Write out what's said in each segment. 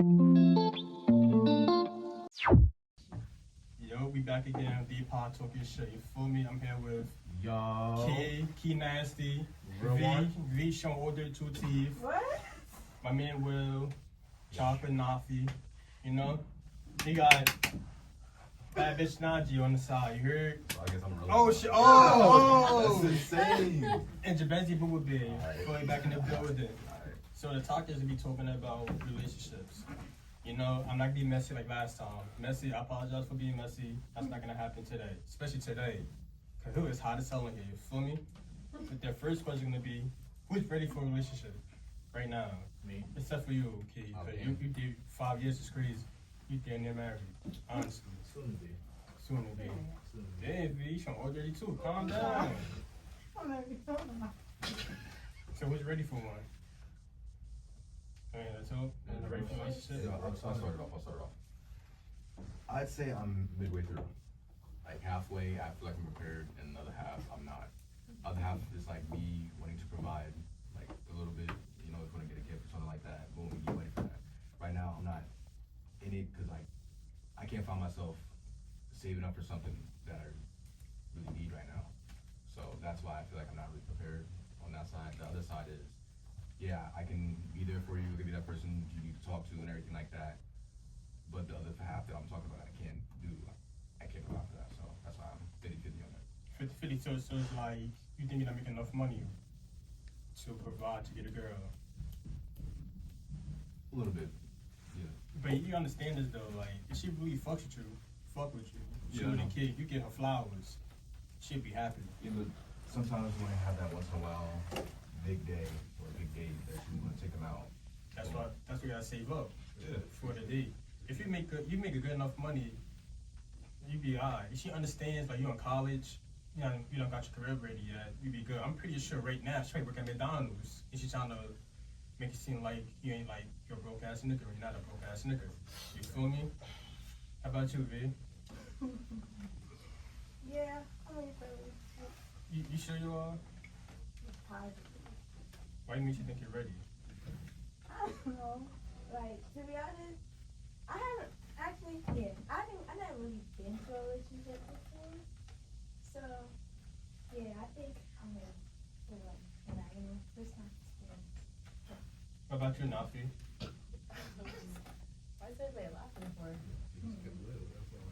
Yo, we back again. D-Pod talking shit. You feel me? I'm here with Yo. Key Nasty, Real one. V showing all their two teeth. What? My man Will, Chocolate Nafi. You know, he got bad bitch Najee on the side. You heard? I guess I'm really. Oh shit! Oh, That's insane. And Jabezi Boo would be Alright. fully back in the building. Alright. So the talk is to be talking about relationships. You know, I'm not gonna be messy like last time. Messy, I apologize for being messy. That's not gonna happen today, especially today. Cause who is hot as hell in here? You feel me? But their first question gonna be, who's ready for a relationship right now? Me. Except for you, Key. Cause Okay. you did 5 years is crazy. You damn near married, honestly. Soon to be. Soon to be. Soon to be. Damn, V, you from already too. Calm down. So who's ready for one? I mean, that's all. Ready for a relationship? Yeah, I'll start it off. I'd say I'm midway through. Like halfway, I feel like I'm prepared, and the other half, I'm not. Other half is like me wanting to provide, like a little bit, you know, if you want to get a gift or something like that. Boom, you ready for that. Right now, I'm not in it because like I can't find myself saving up for something that I really need right now. So that's why I feel like I'm not really prepared on that side. The other side is, yeah, I can be there for you, I can be that person you need to talk to and everything like that. But the other half that I'm talking about, I can't do. I can't provide for that. So that's why I'm 50-50 on that. 50-50, so it's like, you think you're not making enough money to provide to get a girl. A little bit, yeah. But you understand this though, like, if she really fuck with you, she Yeah, I with a know. kid, you get her flowers, she'll be happy. Yeah, but sometimes when I have that once in a while big day or a big date that you want to take them out. That's why you gotta save up Yeah. for the date. If you make a good enough money, you be alright. If she understands, like, you in college, you don't got your career ready yet, you be good. I'm pretty sure right now she's working at McDonald's and she's trying to make it seem like you ain't like you're a broke ass nigga or you're not a broke ass nigga. You feel me? How about you, V? Yeah, I'm ready for it. You sure you are? Positive. Why do you think you're ready? I don't know. Like, to be honest, I haven't actually, I never really been to a relationship before. So, yeah, I think I'm ready for that, you know, first time experience. What about you, Nafi? Why is everybody laughing for?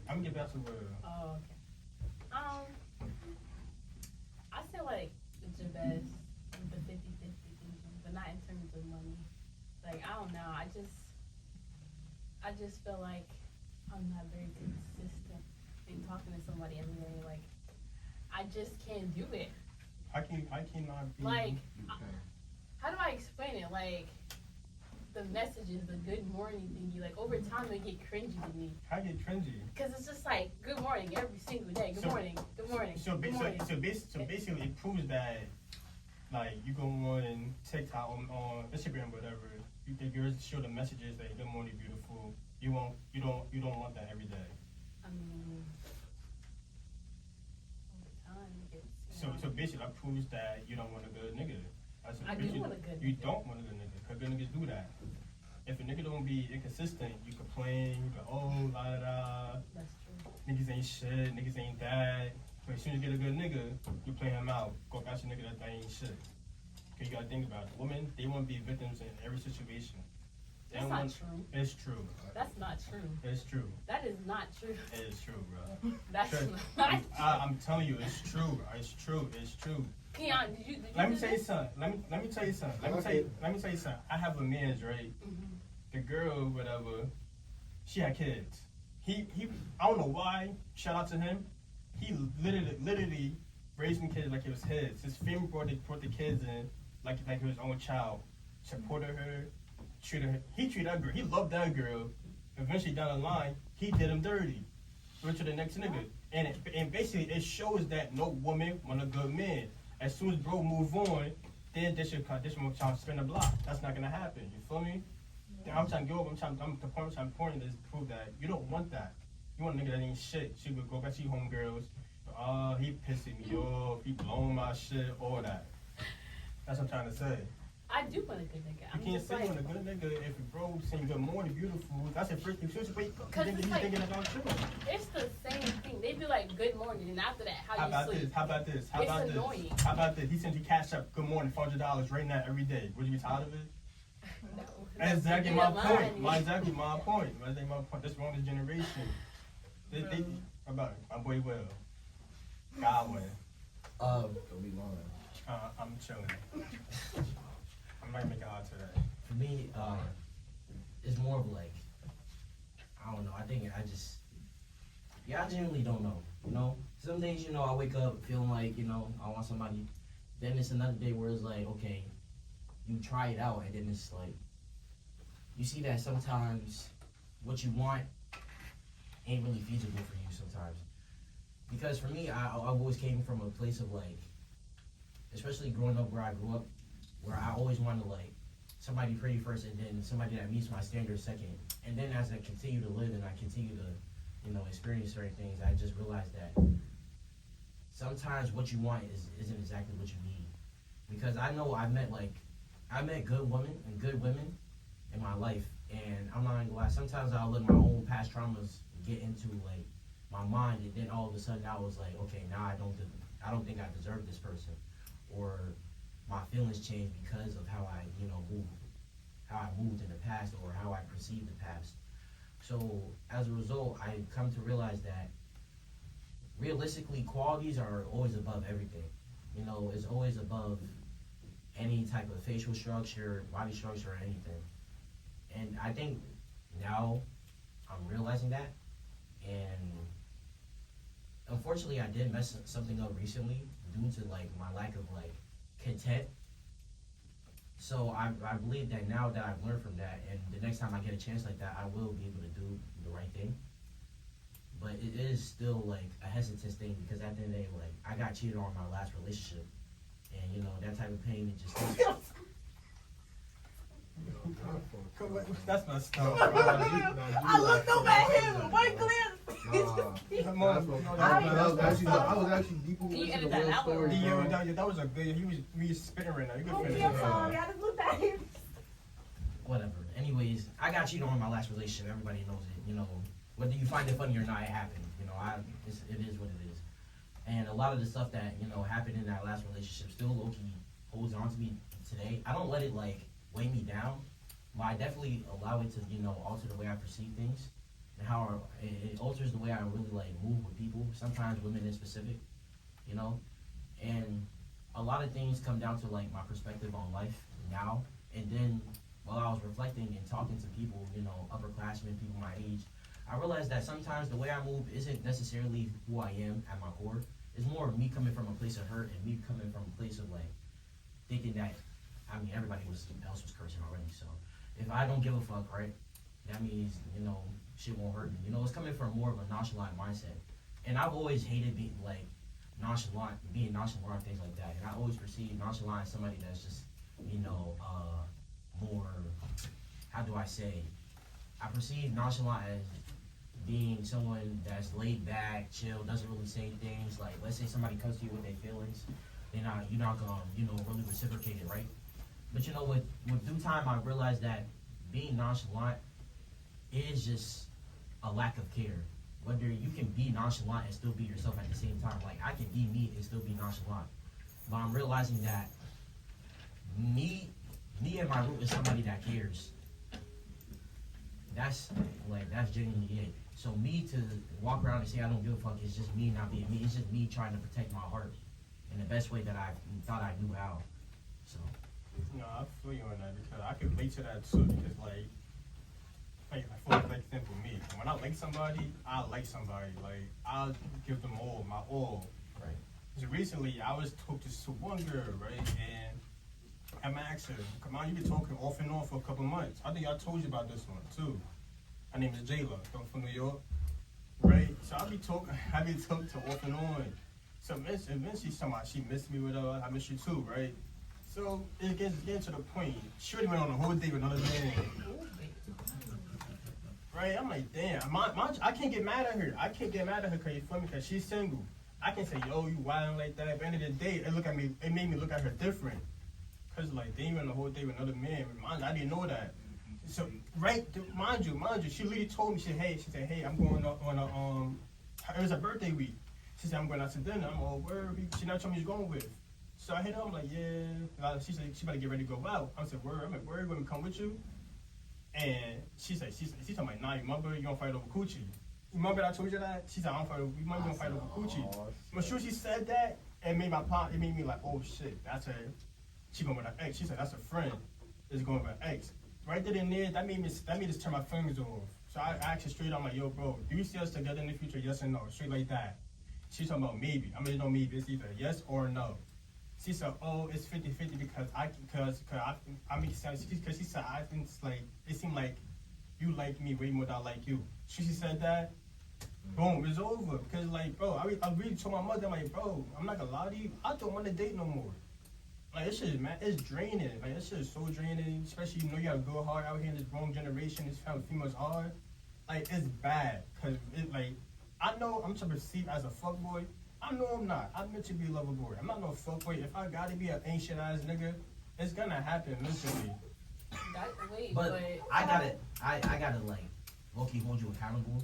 I'm gonna get back to where. Oh, okay. I feel like it's your best with the 50-50 thinking, but not in terms of money. Like, I don't know. I just feel like I'm not very consistent in talking to somebody every day. Like, I just can't do it. I cannot be. Like, how do I explain it? Like, the messages, the good morning thingy, like, over time they get cringy to me. I get cringy. Because it's just like, good morning every single day. Good morning, good morning, So good morning. basically, it proves that, like, you go on TikTok, on Instagram, whatever. The girls show the messages that good morning, beautiful. You don't want that every day. I mean, over time it gets, So basically, that proves that you don't want a good nigga. I do want a good You nigga. don't want a good nigga, because good niggas do that. If a nigga don't be inconsistent, you complain, you go, oh, la da da. that's true. Niggas ain't shit, niggas ain't that. But as soon as you get a good nigga, you play him out. Go got your nigga that ain't shit. Cause you gotta think about it. Women, they wanna be victims in every situation. They That's don't not want- true. It's true. That's not true. It's true. That is not true. It is true, bro. That's Trust- not I'm telling you, it's true. It's true. It's true. Keon, did you Let me do tell you this? something. Let me tell you something. Let me tell you something. I have a man's right. Mhm. The girl, whatever, she had kids. He I don't know why. Shout out to him. He literally raised the kids like it was his. His family brought the kids in like his own child. Supported her, he treated that girl. He loved that girl. Eventually down the line, he did him dirty. Went to the next nigga. And basically it shows that no woman want a good man. As soon as bro move on, then this should trying to spin the block. That's not gonna happen. You feel me? I'm trying to go over. I'm pouring this to prove that you don't want that. You want a nigga that ain't shit. She would go back to your homegirls. He pissing me off. He blowing my shit. All that. That's what I'm trying to say. I do want a good nigga. You I'm can't just say like, you want a good nigga if your bro saying good morning, beautiful. That's the first thing. Wait, Cause he's it's like- thinking about you. it's the same thing. They be like, good morning, and after that, how you sleep? How about this? How It's about annoying. this? How about this? He sends you cash up, good morning, $400 right now, every day. Would you be tired of it? No. That's exactly You my get point. money. Exactly my point. That's wrong this generation. They how about it? My boy Will. Godwin. Don't be lying. I'm chilling. I'm not making hard today. For me, it's more of like, I don't know. I think I genuinely don't know. You know, some days, you know, I wake up feeling like, you know, I want somebody. Then it's another day where it's like, okay, you try it out, and then it's like, you see that sometimes what you want ain't really feasible for you sometimes. Because for me, I've always came from a place of like, especially growing up where I grew up, where I always wanted like somebody pretty first, and then somebody that meets my standards second. And then as I continue to live and I continue to, you know, experience certain things, I just realized that sometimes what you want isn't exactly what you need. Because I know I met good women and good women in my life, and I'm not gonna lie, sometimes I'll let my own past traumas get into like my mind, and then all of a sudden I was like, okay, now I don't think I deserve this person, or my feelings change because of how I, you know, moved in the past, or how I perceive the past. So as a result, I come to realize that realistically, qualities are always above everything. You know, it's always above any type of facial structure, body structure, or anything. And I think now I'm realizing that, and unfortunately I did mess something up recently due to like my lack of like content. So I believe that now that I've learned from that, and the next time I get a chance like that, I will be able to do the right thing. But it is still like a hesitance thing, because at the end of the day, like, I got cheated on in my last relationship, and you know, that type of pain, it just That's my stuff. I looked over at him with one glance. Come on. I was actually deep Can you into edit the that whole out? story. That was a good. We spitting right now. You can finish. I'm sorry, I just looked at him. whatever. Anyways, I got cheated on in my last relationship. Everybody knows it. You know, whether you find it funny or not, it happened. You know, it is what it is. And a lot of the stuff that, you know, happened in that last relationship still low-key holds on to me today. I don't let it like weigh me down, but I definitely allow it to, you know, alter the way I perceive things, and how it alters the way I really like move with people. Sometimes women in specific, you know, and a lot of things come down to like my perspective on life now. And then while I was reflecting and talking to people, you know, upperclassmen, people my age, I realized that sometimes the way I move isn't necessarily who I am at my core. It's more of me coming from a place of hurt, and me coming from a place of like thinking that, I mean, everybody else was cursing already. So if I don't give a fuck, right, that means, you know, shit won't hurt me. You know, it's coming from more of a nonchalant mindset. And I've always hated being like nonchalant, things like that. And I always perceive nonchalant as somebody that's just, you know, more, how do I say, I perceive nonchalant as being someone that's laid back, chill, doesn't really say things. Like, let's say somebody comes to you with their feelings, you're not gonna, you know, really reciprocate it, right? But you know, with due time, I realized that being nonchalant is just a lack of care. Whether you can be nonchalant and still be yourself at the same time. Like, I can be me and still be nonchalant. But I'm realizing that me and my root is somebody that cares. That's genuinely it. So me to walk around and say I don't give a fuck is just me not being me. It's just me trying to protect my heart in the best way that I thought I knew how. So. No, I feel you on that, because I can relate to that too. Because like I feel like simple me. When I like somebody, I like somebody. Like, I'll give them all my all. Right. So recently, I was talking to one girl, right, and I'm asking her, come on, you been talking off and on for a couple months. I think I told you about this one too. Her name is Jayla. I'm from New York, right? So I be talking to off and on. So eventually, she missed me with her. I miss you too, right? So it gets to the point. She already went on a whole day with another man. Right? I'm like, damn. I can't get mad at her. I can't get mad at her because you feel me? Because she's single. I can say, yo, you wilding like that. But at the end of the day, it made me look at her different. cause like they went the whole day with another man. Mind you, I didn't know that. So mind you, she literally told me, she said, hey, I'm going on a it was a birthday week. She said, I'm going out to dinner. I'm all, where? She not told me she's going with. So I hit her, I'm like, yeah. She said, she better get ready to go out. I said, where? I'm like, where? Gonna come with you? And she told me, nah, you remember you gonna fight over coochie. You remember I told you that? She said, I don't fight over, you remember you gonna fight over coochie. But sure she said that, it made me like, oh shit, that's her. She going with her ex. She said, that's a friend. Is going with her ex. Right there and there, that made me just turn my fingers off. So I asked her straight, I'm like, yo, bro, do you see us together in the future? Yes or no? Straight like that. She's talking about maybe. I mean, no maybe. It's either yes or no. She said, oh, it's 50-50 because I make sense. Because she said, I think it's like, it seemed like you like me way more than I like you. She said that. Boom, it's over. Because, like, bro, I really told my mother, I'm like, bro, I'm not gonna lie to you. I don't want to date no more. Like, this shit, man, it's draining. Like, this shit is so draining. Especially, you know, you gotta go hard out here in this wrong generation. This how females are. Like, it's bad. Because, like, I know I'm to perceive as a fuckboy. I know I'm not. I'm meant to be a lover boy. I'm not no fuckboy. If I gotta be an ancient ass nigga, it's gonna happen eventually. But I gotta like low-key hold you accountable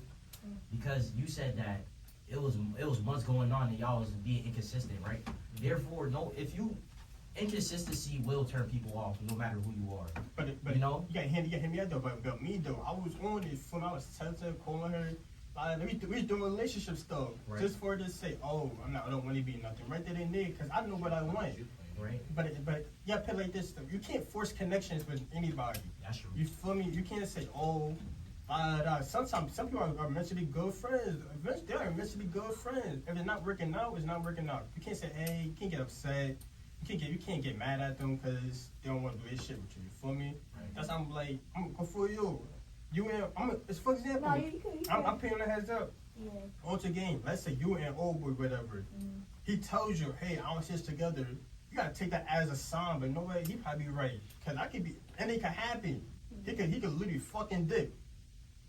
because you said that it was months going on and y'all was being inconsistent, right? Therefore, inconsistency will turn people off no matter who you are. But you know, you gotta hear me out though. But me though, I was on it when I was texting, calling her. We was doing relationship stuff just for her to say, oh, I don't want to be nothing right there and there because I know what I want. Right. But yeah, put like this stuff. You can't force connections with anybody. That's true. You feel me? You can't say, oh, sometimes some people are meant to be good friends. They are meant to be good friends. If it's not working out, it's not working out. You can't say, hey, you can't get upset. You can't get mad at them because they don't want to do this shit with you. You feel me? Right. That's I'm like, I'm going for you. You and it's for example, I'm paying a heads up. Yeah. On the game, let's say you and old boy, whatever. He tells you, hey, I want us together. You gotta take that as a sign, but no way, he probably right. Cause I could be, and it could happen. He could literally fucking dick.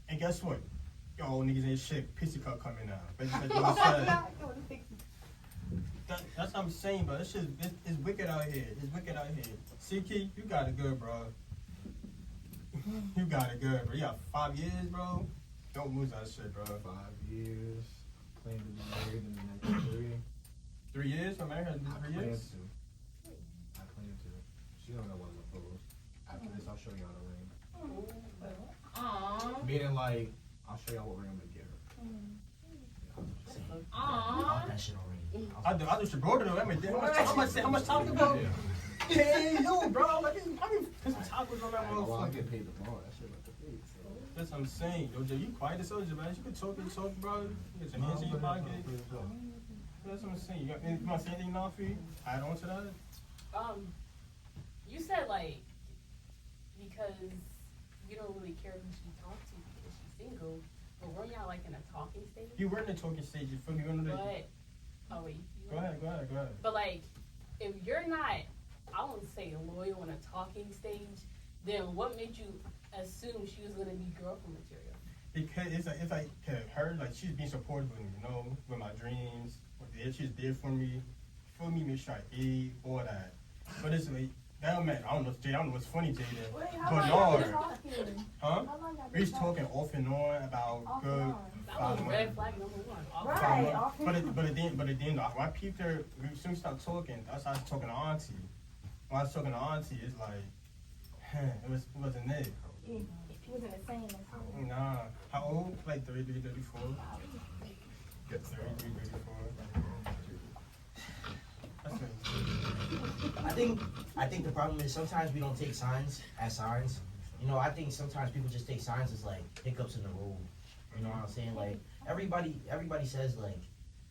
And guess what? Yo, niggas ain't shit. Pissy cup coming out. But that's what I'm saying, bro. It's wicked out here. It's wicked out here. CK, you got it good, bro. You got it good, bro. You got 5 years, bro. Don't lose that shit, bro. 5 years. Plan to be married in the next 3. 3 years? I'm married in 3 years? I plan to. She don't know what I'm supposed. After this, I'll show y'all the ring. Aww. Meaning, like, I'll show y'all what ring I'm gonna get her. I that shit already. I do should go to them. How much time to go? Hey, yo, bro. I mean, put some tacos on that Well, I motherfucker. get paid tomorrow. That shit about to pay. So. That's what I'm saying. Yo, Jay, you quiet as soldier, man. You can talk, bro. You get your hands in your pocket. That's what I'm saying. You want to say anything now, Fee? Add on to that? You said like because you don't really care who she talks to because she's single, but weren't y'all like in a talking stage? You were in the talking stage. You feel me? But oh wait. Go ahead. But like, if you're not, I won't say loyal in a talking stage, then what made you assume she was gonna be girlfriend material? Because it's like her, like she's being supportive of me, you know, with my dreams. She's there for me. For me, make sure I eat, all that. But it's like, that man, I don't know what's funny, Jada. Wait, But long no. y'all been talking? Huh? How long y'all been We're talking? talking off and on about Off good. and on. That was red flag number one. Right. off and on. But then, when I peeped her, as soon as we started talking, I started talking to Auntie. When I was talking to Auntie, it's like, it wasn't it. It wasn't the same as her. Nah. How old? Like 33, 34. 33, 34. That's it. I think the problem is sometimes we don't take signs as signs. You know, I think sometimes people just take signs as like hiccups in the road. You know what I'm saying? Like everybody says like,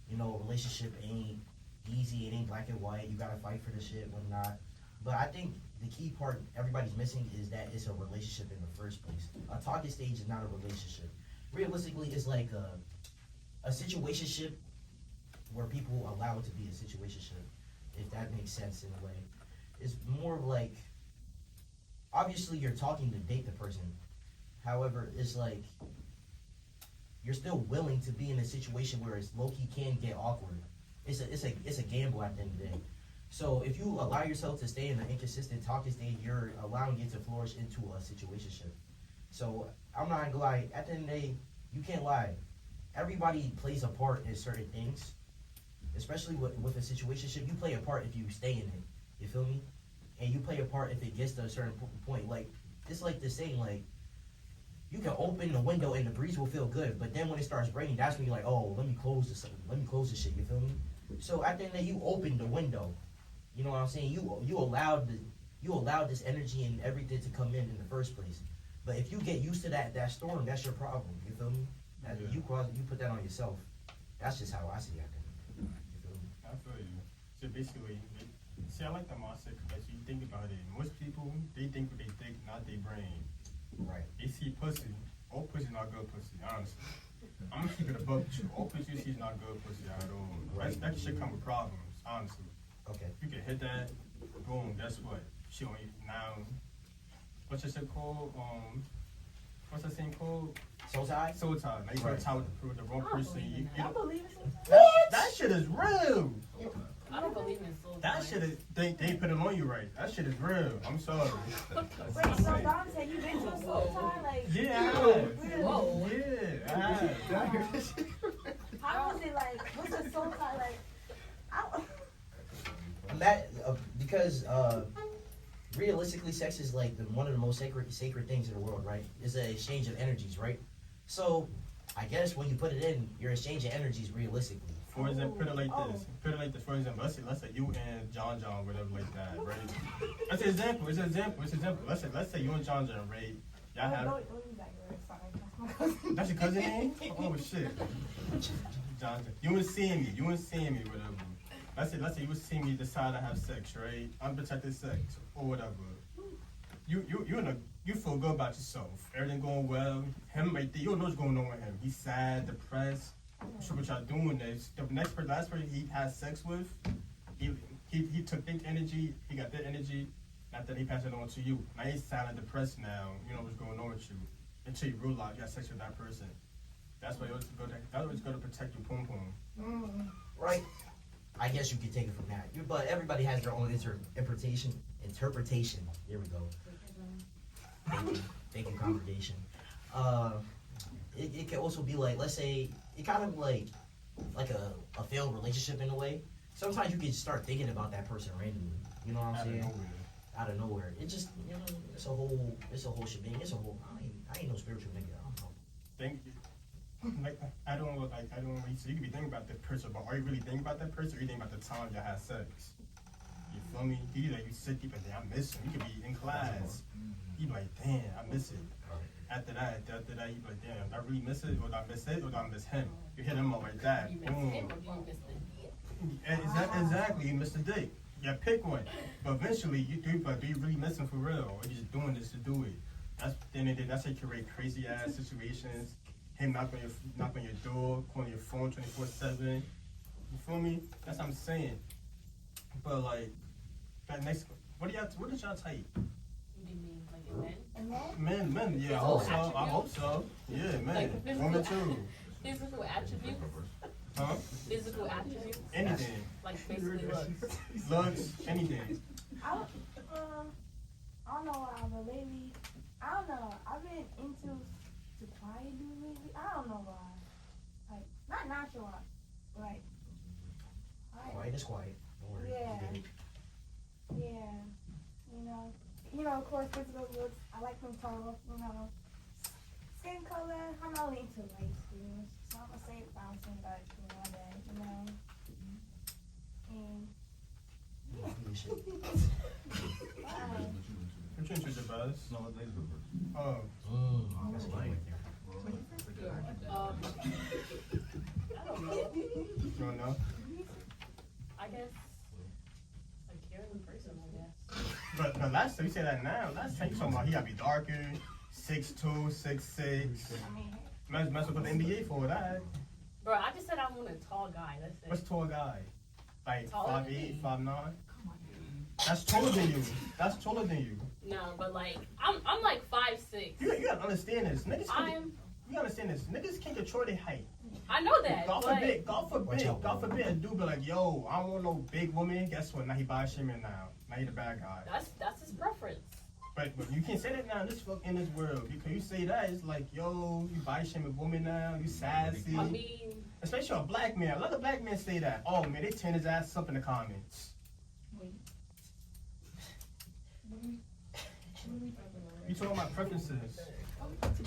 you know, relationship ain't easy, it ain't black and white, you gotta fight for the shit, whatnot. But I think the key part everybody's missing is that it's a relationship in the first place. A talking stage is not a relationship. Realistically, it's like a situationship where people allow it to be a situationship, if that makes sense in a way. It's more like, obviously you're talking to date the person. However, it's like, you're still willing to be in a situation where it's low-key can get awkward. It's a gamble at the end of the day. So if you allow yourself to stay in an inconsistent talking state, you're allowing it to flourish into a situationship. So I'm not gonna lie. At the end of the day, you can't lie. Everybody plays a part in certain things, especially with a situationship. You play a part if you stay in it. You feel me? And you play a part if it gets to a certain point. Like it's like this saying, like you can open the window and the breeze will feel good, but then when it starts raining, that's when you're like, oh, let me close this shit. You feel me? So at the end of the day, you open the window. You know what I'm saying? You allowed this energy and everything to come in the first place. But if you get used to that storm, that's your problem. You feel me? You put that on yourself. That's just how I see it. You feel me? I feel you. So basically, see, I like the mindset because you think about it. Most people, they think what they think, not their brain. Right. They see pussy. All pussy not good pussy, honestly. I'm gonna keep it above you. All pussy you see is not good pussy at all. Right. That shit come with problems, honestly. Okay. You can hit that, boom, guess what? She on you now. What's that shit called? What's that thing called? Soul tie? Soul tie. Now you Right. gonna tie with the wrong person. I believe it sometimes. That shit is real. I don't believe in soul That ties. shit is, they put it on you right. That shit is real. I'm sorry. Wait, so Dante, you been to a soul tie? Like, Yeah, I have. really? Whoa. Yeah, I have. Did I hear this shit? How was it like? What's a soul tie like? Because realistically, sex is like one of the most sacred things in the world, right? It's an exchange of energies, right? So, I guess when you put it in, you're exchanging energies realistically. For example, put it like this. Put it like this. For example, let's say you and John, whatever like that, right? That's an example. It's an example. Let's say you and John, right? Y'all have. Don't use that word. Sorry, that's my cousin. That's your cousin name? Oh shit. John, you and Sammy, whatever. Let's say you and Sammy decide to have sex, right? Unprotected sex or whatever. You feel good about yourself. Everything going well. Him right there, you don't know what's going on with him. He's sad, depressed. So what y'all doing is the last person he had sex with, he took their energy, he got their energy, after he passed it on to you. Now he's sad and depressed now. You know what's going on with you until you realize you got sex with that person. That's why you always go to protect your pom pom. Right? I guess you could take it from that. But everybody has their own interpretation. Here we go. Thank you, congregation. It can also be like, let's say, it kind of like a failed relationship in a way. Sometimes you can start thinking about that person randomly. You know what I'm saying? Out of nowhere. It just, it's a whole shebang. I ain't no spiritual nigga. I don't know. I don't really, so you can be thinking about that person, but are you really thinking about that person or you thinking about the time y'all had sex? You feel me? You sit deep and say, I miss him. You could be in class. You be like, damn, I miss it. After that, you be like, damn, did I really miss it? Or did I miss it? Or did I miss him? You hit him up like that. You miss Boom. him or you miss the dick? Exactly, you missed the date. Yeah, pick one. But eventually, do you really miss him for real? Or you just doing this to do it? That's how you create crazy ass situations. Him knocking your door, calling your phone 24/7. You feel me? That's what I'm saying. But like, that next, what is y'all type? What do you mean, like a man? Men, yeah, I hope so. Yeah, men, Like women too. Physical attributes? Huh? Physical attributes? Anything, Like basically looks. looks, anything. I don't know why, but lately, I don't know. I've been into the quiet dude lately. I don't know why. Like, not nonchalant, like. Quiet is quiet. Don't worry. Yeah. You get it. Yeah. Of course, physical looks. I like them tall. Skin color. I'm not really into light skins, so I'm gonna say brown skin, but one day, And. You should. Wow. Which one's your best? No, it's laser first. Oh, That's a good right there. I don't know. you don't know? I guess a caring person, I guess. But last time you said that now. Last time you talking about he gotta be darker, 6'2", 6'6". I mean, Mess with the NBA for that. Bro, I just said I want a tall guy. That's it. What's a tall guy? Like Taller than 5'8", me. 5'9"? That's taller than you. No, but like I'm like 5'6". You gotta understand this. Niggas can't. I'm You gotta understand this. Niggas can't control their height. I know that. God but forbid, Watch out, God bro. forbid a dude be like, yo, I don't want no big woman. Guess what? Now he body shaming now. Now he the bad guy. that's his preference. But you can't say that now in this world. Because you say that, it's like, yo, you body shaming women now. You sassy. I mean, Especially a black man. A lot of black men say that. Oh, man, they turn his ass up in the comments. You talking about preferences.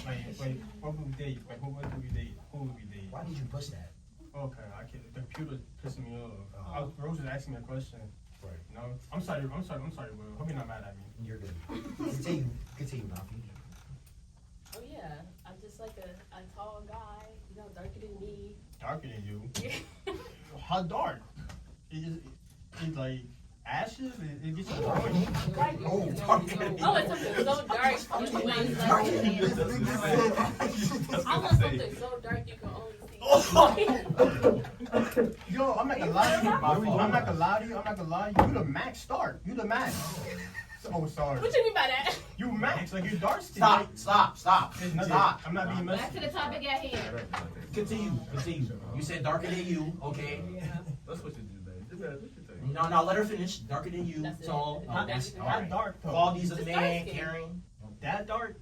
Wait, what would we date? Wait, who would we date? Who would we date? Why did you push that? Okay, I can't. The computer's pissing me off. Rose was asking me a question. Right. No, I'm sorry, Will. Hope you're not mad at me. You're good. Continue, Nafi. oh yeah, I'm just like a tall guy, you know, darker than me. Darker than you. How dark? It's like ashes. It gets you dark. Like, Oh, darker than me. I want something so dark you can only see. I want something so dark you can only see. Yo, I'm not gonna lie to you. My fault. I'm not gonna lie to you. You the max Stark. You the max. Oh, sorry. What you mean by that? You max, like you dark skin. Stop. It's nothing. Stop. I'm not being messy. Back to the topic at hand. Continue. You said darker than you, okay? Let's switch it to today. What you think? No, let her finish. Darker than you, That's it. tall. That's it. All That right. dark though. Qualities of a Just man, dark skin. caring. That dark.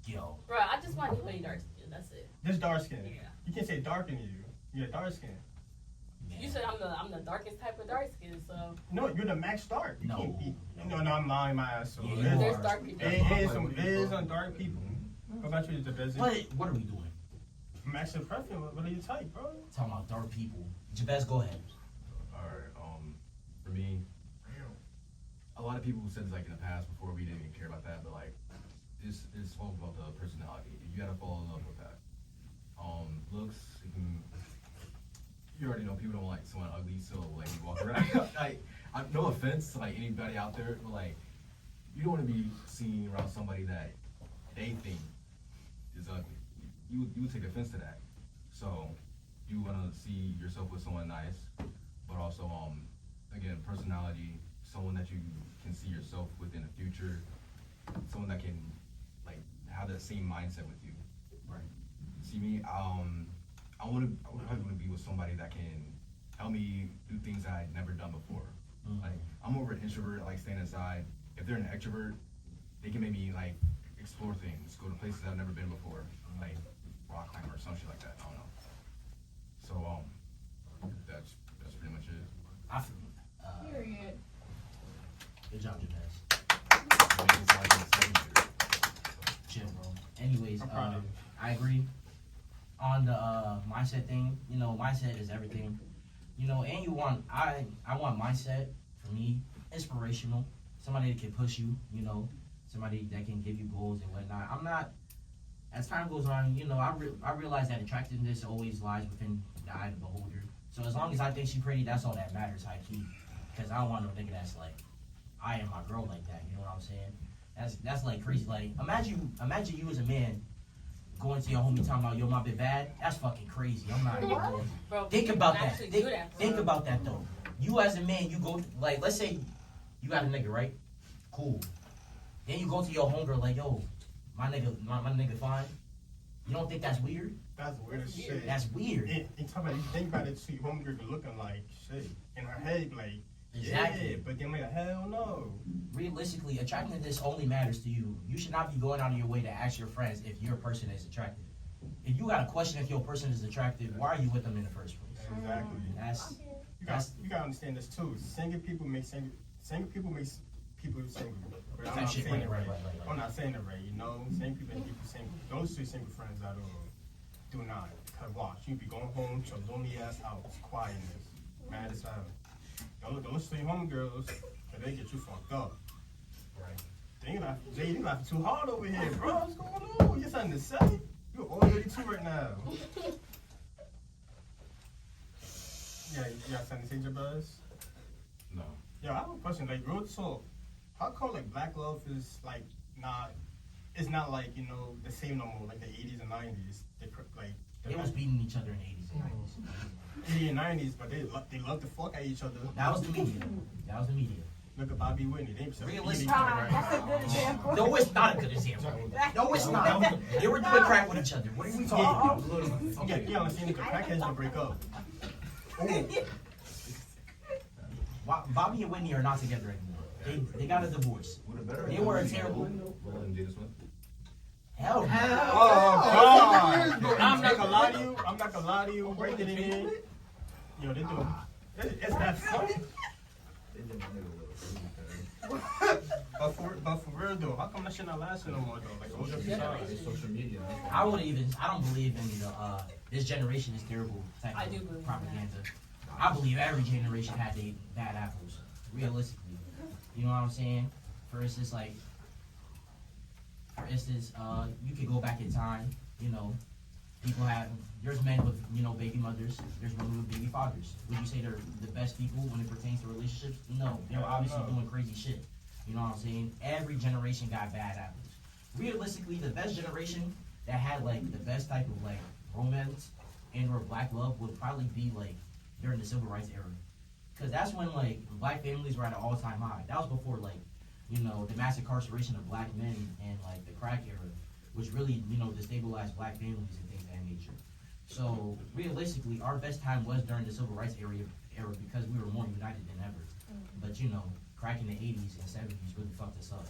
Yo. Bro, I just want anybody dark skin. That's it. This dark skin. Yeah. You can't say darker than you. You're dark skin. You said I'm the darkest type of dark skin, so No, you're the max Stark. You No. can't be. No, I'm lying my ass off. Yeah, there's are. dark people. It is some dark people. What about you, the business? What are we doing? Max and preference. What are you type, bro? Talking about dark people. Jabez, go ahead. Alright, for me, a lot of people said this like in the past before we didn't even care about that, but like it's all about the personality. You gotta fall in love with that. Looks, you already know people don't like someone ugly, so like you walk around. No offense to like anybody out there, but like you don't want to be seen around somebody that they think is ugly. You would take offense to that. So you want to see yourself with someone nice, but also again, personality, someone that you can see yourself with in the future, someone that can like have that same mindset with you. Right. See me, I would probably want to be with somebody that can help me do things that I'd never done before. Mhm. Like I'm more of an introvert, I like staying inside. If they're an extrovert, they can maybe like explore things, go to places I've never been before, like rock climber or some shit like that. I don't know. So that's pretty much it. Period. Good job, Jabez. Make it sound like it's dangerous. Chill, bro. Anyways, I'm proud of you. I agree on the mindset thing. You know, mindset is everything. You know, and I want mindset for me, inspirational. Somebody that can push you, you know, somebody that can give you goals and whatnot. I'm not, as time goes on, you know, I realize that attractiveness always lies within the eye of the beholder. So as long as I think she's pretty, that's all that matters, high key. Because I don't want no nigga that's like, I am my girl like that, you know what I'm saying? That's like crazy. Like, imagine you as a man going to your homie talking about, yo, my bit bad. That's fucking crazy. I'm not even going. Bro, Think people about that. actually do that, bro. Think about that though. You as a man, you go like, let's say you got a nigga, right? Cool. Then you go to your homegirl like, yo, my nigga fine. You don't think that's weird? That's weird as shit. That's weird. And talk about, you think about it, see homegirl looking like shit. In her head, like, Exactly. yeah, but then like, hell no. Realistically, attractiveness only matters to you. You should not be going out of your way to ask your friends if your person is attractive. If you got a question if your person is attractive, why are you with them in the first place? Exactly. That's You gotta understand this too. Single people make single people single. But I'm that not shit saying right. it right. I'm not saying it right, you know? Single people make people single. Those two single friends I do not. Cause watch, you be going home to a lonely ass house, quietness, mad as hell. Don't listen to your homegirls, cause they get you fucked up. Right. Jay, you laughing too hard over here, bro. What's going on? You something to say? You're all 32 right now. Yeah, you got something to say, Jabez? No. Yo, I have a question. Like, real talk, how come like black love is like not? It's not like, you know, the same no more like the 80s and 90s. They was beating each other in the 80s and 90s. 80s and 90s, but they love to fuck at each other. That was the media. Look at Bobby Whitney. They Realistic. That's a good example. No, it's not a good example. No, it's not. They were doing crack with each other. What are we talking about? Okay, you haven't seen the crackheads don't break up. Bobby and Whitney are not together anymore. They got a divorce. They were a terrible. Roland and Jada Smith. Hell no. Oh God! I'm not gonna lie to you. I'm not gonna lie to you. Break it in. Yo, they do. It's that funny. But for real though, how come that shit not lasting no more though? Like all jokes aside. It's social media. I don't believe in the this generation is terrible type I of do believe propaganda. I believe every generation had their bad apples, realistically. You know what I'm saying? For instance, you could go back in time, you know, there's men with, you know, baby mothers, there's women with baby fathers. Would you say they're the best people when it pertains to relationships? No, they're obviously doing crazy shit. You know what I'm saying? Every generation got bad apples. Realistically, the best generation that had, like, the best type of, like, romance and or black love would probably be, like, during the civil rights era. Because that's when, like, black families were at an all-time high. That was before, like, you know, the mass incarceration of black men and, like, the crack era, which really, you know, destabilized black families and things of that nature. So, realistically, our best time was during the civil rights era because we were more united than ever. But, you know, crack in the 80s and 70s really fucked us up.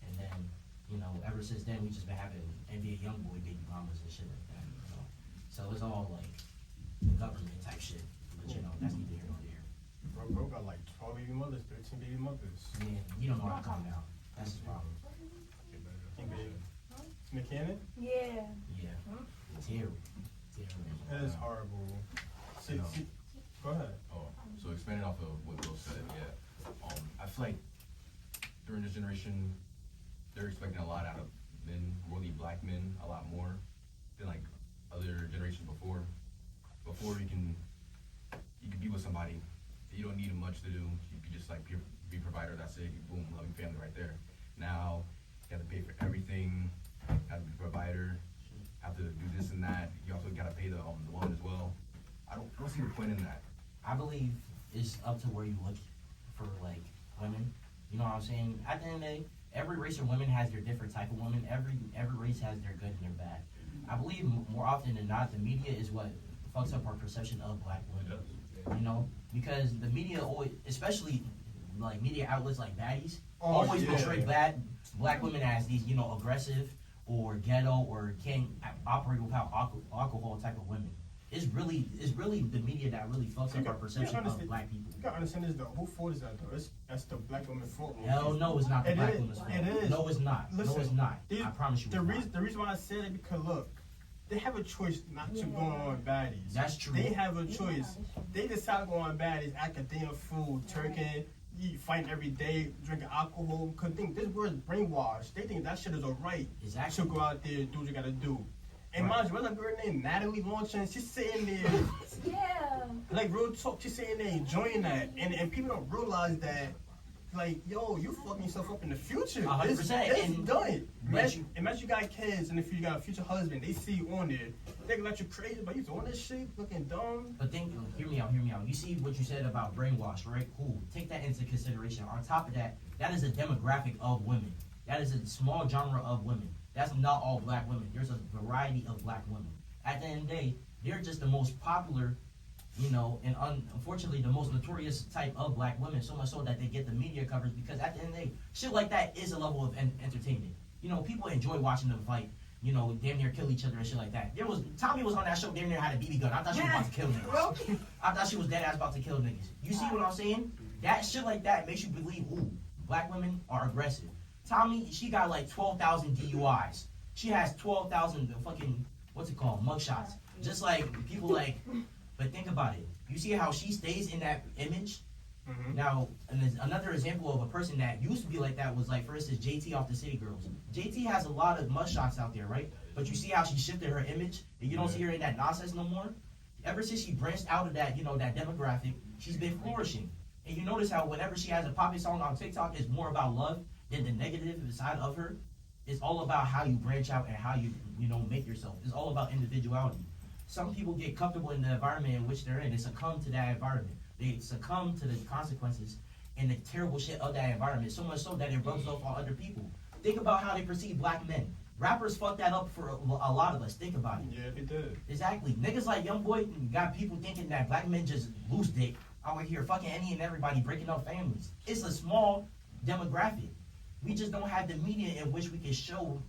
And then, you know, ever since then, we just been having NBA YoungBoy baby mamas and shit like that, you know. So it's all, like, the government type shit. But, you know, that's neither here nor there. Bro got like 12 baby mothers, 13 baby mothers. Man, you don't know how to calm down. That's his problem. Mechanic? Yeah. Yeah. Terrible. That is horrible. See, go ahead. Oh, so expanding off of what Will said, yeah. I feel like during this generation, they're expecting a lot out of men, really black men, a lot more than like other generations before. Before you can be with somebody, you don't need much to do. You can just like be a provider. That's it. Boom, loving family right there. Now you have to pay for everything. Have to be a provider. Have to do this and that. You also gotta pay the loan as well. I don't see your point in that. I believe it's up to where you look for, like, women. You know what I'm saying? At the end of the day, every race of women has their different type of women. Every race has their good and their bad. I believe more often than not, the media is what fucks up our perception of black women. You know? Because the media always, especially, like, media outlets like baddies, always portray black women as these, you know, aggressive or ghetto or can't operate without alcohol type of women. It's really the media that really fucks up our perception of black people. You gotta understand this though. Who fault is that though? That's the black woman's fault. Hell no, it's not the black woman's fault. It is. No, it's not. Listen, no, it's not. I promise you. The reason why I said it because look, they have a choice not to go on baddies. That's true. They have a choice. They decide to go on baddies, academia, food, turkey, fighting every day, drinking alcohol. Cause this world's brainwashed. They think that shit is alright. Exactly. To go out there, do what you gotta do. And mind you, there's a girl named Natalie launching. She's sitting there, Yeah. like real talk. She's sitting there enjoying that, and people don't realize that, like, yo, you fucking yourself up in the future. 100%. It's done. But Imagine you got kids, and if you got a future husband, they see you on there, they can let you crazy, but you doing this shit, looking dumb. But hear me out. You see what you said about brainwash, right? Cool. Take that into consideration. On top of that, that is a demographic of women. That is a small genre of women. That's not all black women. There's a variety of black women. At the end of the day, they're just the most popular, you know, and unfortunately the most notorious type of black women, so much so that they get the media coverage because at the end of the day, shit like that is a level of entertainment. You know, people enjoy watching them fight, you know, damn near kill each other and shit like that. Tommy was on that show, damn near had a BB gun. I thought she was about to kill niggas. I thought she was dead ass about to kill niggas. You see what I'm saying? That shit like that makes you believe, ooh, black women are aggressive. Tommy, she got like 12,000 DUIs. She has 12,000 fucking, what's it called, mugshots. Just like people like, but think about it. You see how she stays in that image? Mm-hmm. Now, and there's another example of a person that used to be like that was like, for instance, JT off the City Girls. JT has a lot of mugshots out there, right? But you see how she shifted her image? And you don't see her in that nonsense no more? Ever since she branched out of that, you know, that demographic, she's been flourishing. And you notice how whenever she has a poppy song on TikTok, it's more about love than the negative side of her. It's all about how you branch out and how you know, make yourself. It's all about individuality. Some people get comfortable in the environment in which they're in. They succumb to that environment. They succumb to the consequences, and the terrible shit of that environment, so much so that it rubs off on other people. Think about how they perceive black men. Rappers fuck that up for a lot of us. Think about it. Yeah, it did. Exactly. Niggas like YoungBoy got people thinking that black men just loose dick out here fucking any and everybody, breaking up families. It's a small demographic. We just don't have the media in which we can show,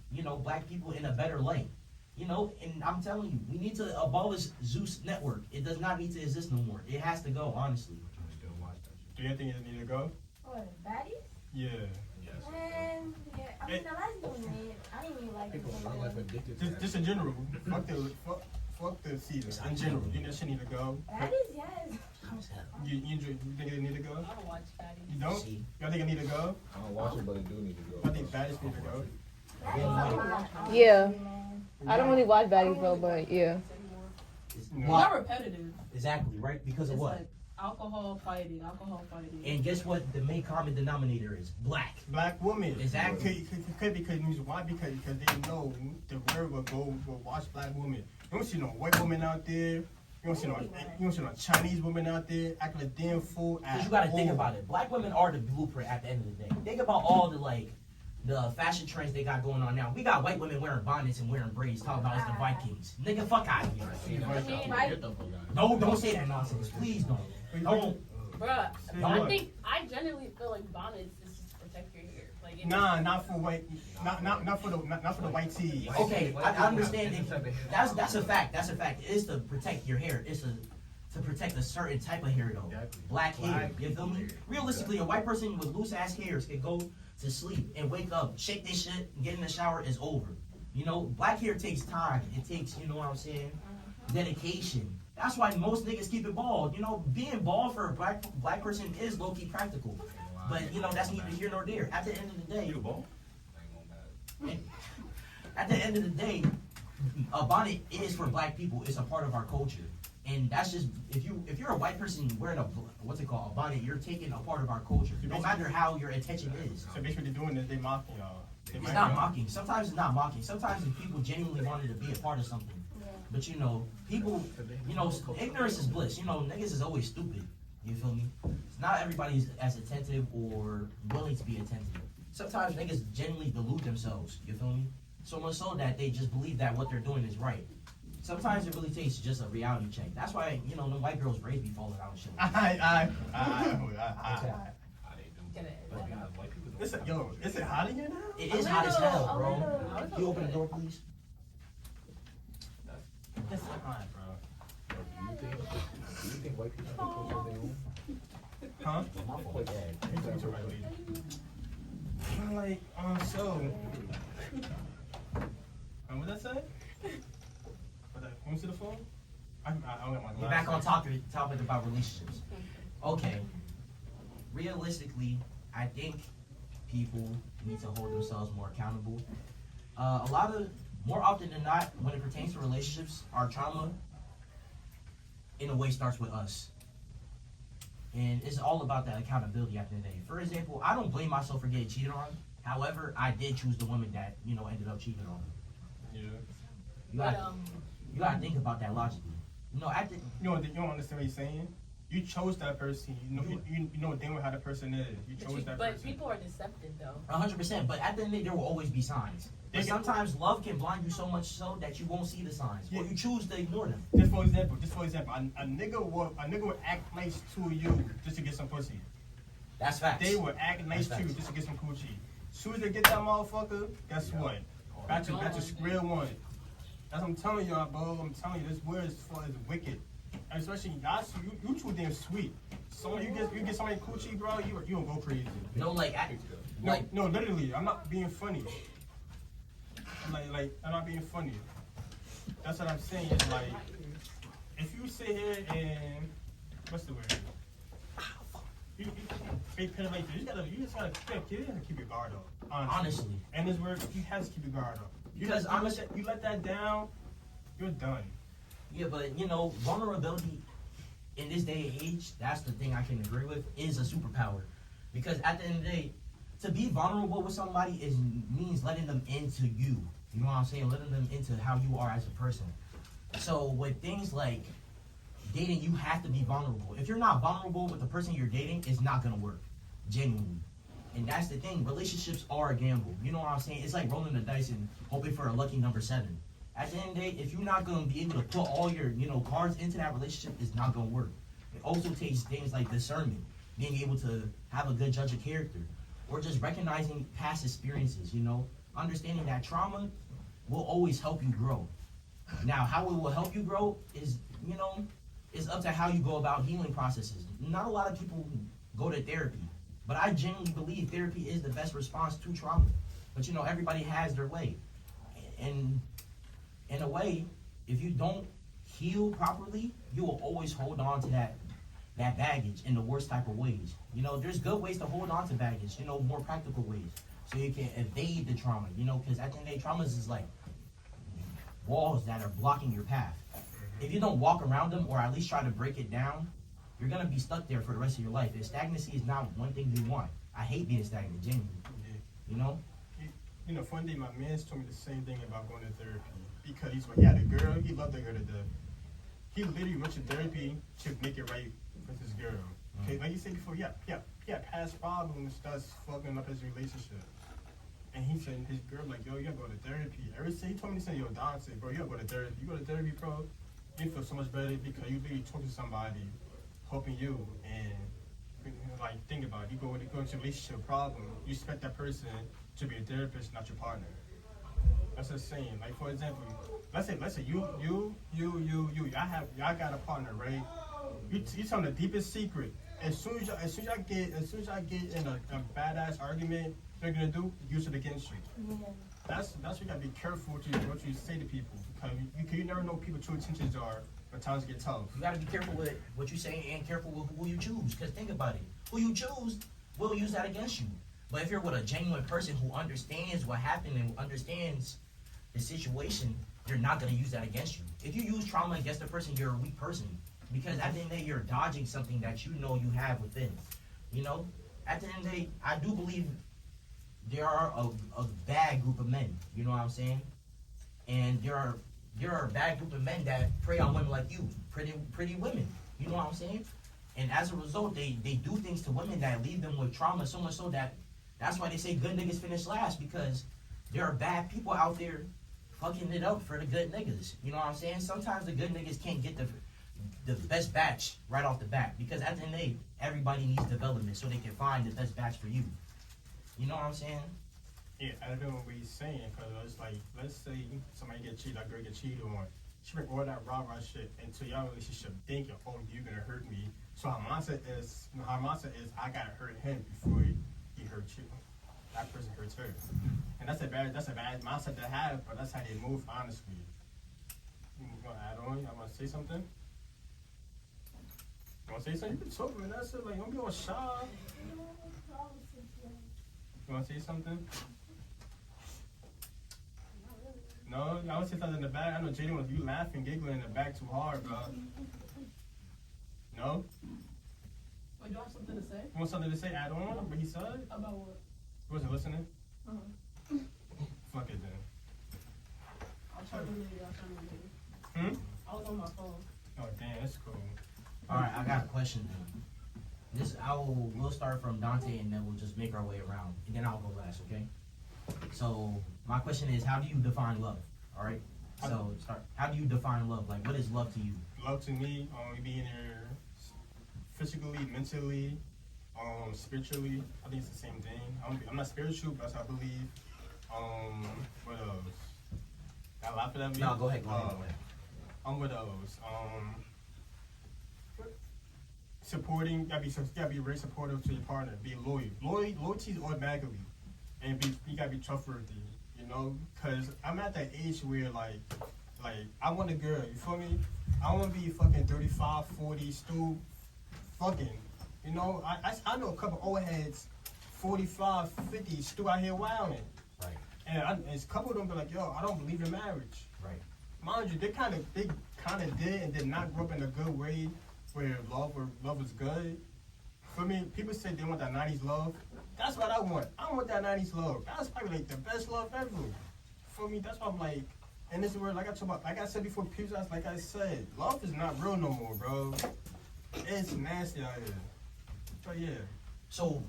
black people in a better light. And I'm telling you, we need to abolish Zeus Network. It does not need to exist no more. It has to go, honestly. Still watch that shit. Do you think it need to go? What, baddies? Yeah. Yes. Man, yeah. I mean, the last one, man, I didn't even like People it. are like addicted to that. Just in general, fuck the season. In general, you think that shit need to go? Baddies, yes. You think it need to go? I don't watch fatties. You don't? See. Y'all think it need to go? I don't watch it, but it do need to go. I think baddies need to go. Yeah. I don't really watch baddies, bro, but yeah. No. Why? Not repetitive. Exactly, right? Because of It's what? like alcohol fighting. And guess what the main common denominator is? Black. Black women. Exactly. Could because why? Because they know the world will watch black women. You don't see no white women out there. You don't see no Chinese women out there acting a damn fool. Because you gotta think about it. Black women are the blueprint at the end of the day. Think about all the fashion trends they got going on now. We got white women wearing bonnets and wearing braids talking about it's the Vikings. Nigga, fuck out of here. No, don't say that nonsense. Please don't. Don't. Bruh, What? I genuinely feel like bonnets is just to protect your hair. Like, it's Nah, not for white. Not for the white tees. Okay, I understand it. That's a fact. That's a fact. It is to protect your hair. It's to protect a certain type of hair though. Black hair. You feel me? Realistically, a white person with loose ass hairs can go to sleep and wake up, shake this shit, and get in the shower is over. Black hair takes time. It takes, you know what I'm saying, dedication. That's why most niggas keep it bald. Being bald for a black person is low key practical. But that's neither here nor there. At the end of the day, at the end of the day, a bonnet is for black people. It's a part of our culture. And that's just if you're a white person wearing a bonnet, you're taking a part of our culture. No matter how your intention is. So basically, they're doing is they mocking y'all. It's not mocking. Sometimes it's not mocking. Sometimes if people genuinely wanted to be a part of something. But people, ignorance is bliss. Niggas is always stupid. You feel me? Not everybody's as attentive or willing to be attentive. Sometimes niggas genuinely delude themselves. You feel me? So much so that they just believe that what they're doing is right. Sometimes it really takes just a reality check. That's why, the white girls' braids be falling out and shit. Is it hot in here now? It is hot as hell, bro. Can you open the door, please? It's hot, bro. Do you think white people control something? Huh? Like, I'm like, so. What did I say? Let me see the phone. I don't got my glasses. We're back on topic about relationships. Okay. Realistically, I think people need to hold themselves more accountable. More often than not, when it pertains to relationships, our trauma, in a way, starts with us. And it's all about that accountability at the end of the day. For example, I don't blame myself for getting cheated on. However, I did choose the woman that, ended up cheating on me. Yeah. You gotta think about that logically. You don't understand what he's saying? You chose that person. You know damn well how the person is. You chose that person. But people are deceptive though. 100%. But at the end of the day, there will always be signs. But sometimes love can blind you so much so that you won't see the signs, or you choose to ignore them. Just for example, a nigga would act nice to you just to get some pussy. That's facts. They would act nice to you just to get some coochie. Soon as they get that motherfucker, guess what? Back to square one. That's what I'm telling y'all, bro. I'm telling you, this word is wicked. And especially guys, you too damn sweet. So you get somebody coochie, bro, you gonna go crazy. No, No, literally, I'm not being funny. I'm not being funny. That's what I'm saying. It's like, if you sit here and what's the word? You just gotta keep your guard up. Honestly. And this word, you have to keep your guard up. Because you let that down, you're done. Yeah, but vulnerability in this day and age, that's the thing I can agree with, is a superpower. Because at the end of the day, to be vulnerable with somebody means letting them into you. You know what I'm saying? Letting them into how you are as a person. So with things like dating, you have to be vulnerable. If you're not vulnerable with the person you're dating, it's not gonna work. genuinely. And that's the thing. Relationships are a gamble. You know what I'm saying? It's like rolling the dice and hoping for a lucky number 7. At the end of the day, if you're not gonna be able to put all your, cards into that relationship, it's not gonna work. It also takes things like discernment, being able to have a good judge of character, or just recognizing past experiences. Understanding that trauma will always help you grow. Now, how it will help you grow is, is up to how you go about healing processes. Not a lot of people go to therapy, but I genuinely believe therapy is the best response to trauma. But everybody has their way, and in a way, if you don't heal properly, you will always hold on to that baggage in the worst type of ways. There's good ways to hold on to baggage, more practical ways, so you can evade the trauma, because at the end of the day, traumas is like walls that are blocking your path. If you don't walk around them, or at least try to break it down, you're gonna be stuck there for the rest of your life. And stagnancy is not one thing you want. I hate being stagnant, genuinely. One day my man told me the same thing about going to therapy. Because he had a girl, he loved that girl to death. He literally went to therapy to make it right with his girl. Okay, like you said before, he had past problems that's fucking up his relationship. And he said his girl like, yo, you gotta go to therapy. He told me, yo, Adont'e, bro, you gotta go to therapy. You go to therapy, bro, you feel so much better because you literally talk to somebody helping you. And like, think about it, you go into a relationship problem, you expect that person to be a therapist, not your partner. That's the same. Like, for example, let's say y'all got a partner, right? You tell them the deepest secret. As soon as y'all get in a badass argument, they're gonna use it against you. Yeah. That's what you gotta be careful what you say to people, because you never know what people's true intentions are when times get tough. You gotta be careful with what you say and careful with who you choose. Because think about it, who you choose will use that against you. But if you're with a genuine person who understands what happened and understands the situation, they're not gonna use that against you. If you use trauma against a person, you're a weak person. Because at the end of the day, you're dodging something that you have within. At the end of the day, I do believe there are a bad group of men. You know what I'm saying? And there are a bad group of men that prey on women like you, pretty women. You know what I'm saying? And as a result, they do things to women that leave them with trauma, so much so that's why they say good niggas finish last, because there are bad people out there fucking it up for the good niggas. You know what I'm saying? Sometimes the good niggas can't get the best batch right off the bat, because at the end of the day, everybody needs development so they can find the best batch for you. You know what I'm saying? Yeah, I don't know what he's saying, because it's like, let's say somebody get cheated, a girl get cheated on. She bring all that rah-rah shit into your relationship thinking, oh, you're gonna hurt me. So her mindset is I gotta hurt him before he hurts you. That person hurts her. And that's a bad mindset to have, but that's how they move, honestly. You gonna add on? Y'all wanna say something? You wanna say something? You can talk, man. That's it. Like, don't be all shy. You wanna say something? No, I want to say something in the back. I know Jaden was you laughing, giggling in the back too hard, bro. No? Wait, do I have something to say? You want something to say? Add on what he said? About what? You wasn't listening? Uh-huh. Fuck it then. I'll try to read it. I was on my phone. Oh damn, that's cool. All right, I got a question then. We'll start from Dante and then we'll just make our way around, and then I'll go last, okay? So my question is, how do you define love? All right. So start. How do you define love? Like, what is love to you? Love to me, being there physically, mentally, spiritually. I think it's the same thing. I'm not spiritual, but that's how I believe. What else? Got a lot for that. No, go ahead. Go ahead. What else? Supporting. You gotta be very supportive to your partner. Be loyal. Loyalty is automatically, and you gotta be trustworthy. You know, cause I'm at that age where like I want a girl. You feel me? I want to be fucking 35, 40, still fucking. You know, I know a couple old heads, 45, 50, still out here wilding. Right. And a couple of them be like, yo, I don't believe in marriage. Right. Mind you, they kind of did and did not grow up in a good way where love was good. For me, people say they want that 90s love. That's what I want. I want that 90s love. That's probably like the best love ever. For me, that's why I'm like, and this is where, like I said before, people, like I said, love is not real no more, bro. It's nasty out here. But yeah. So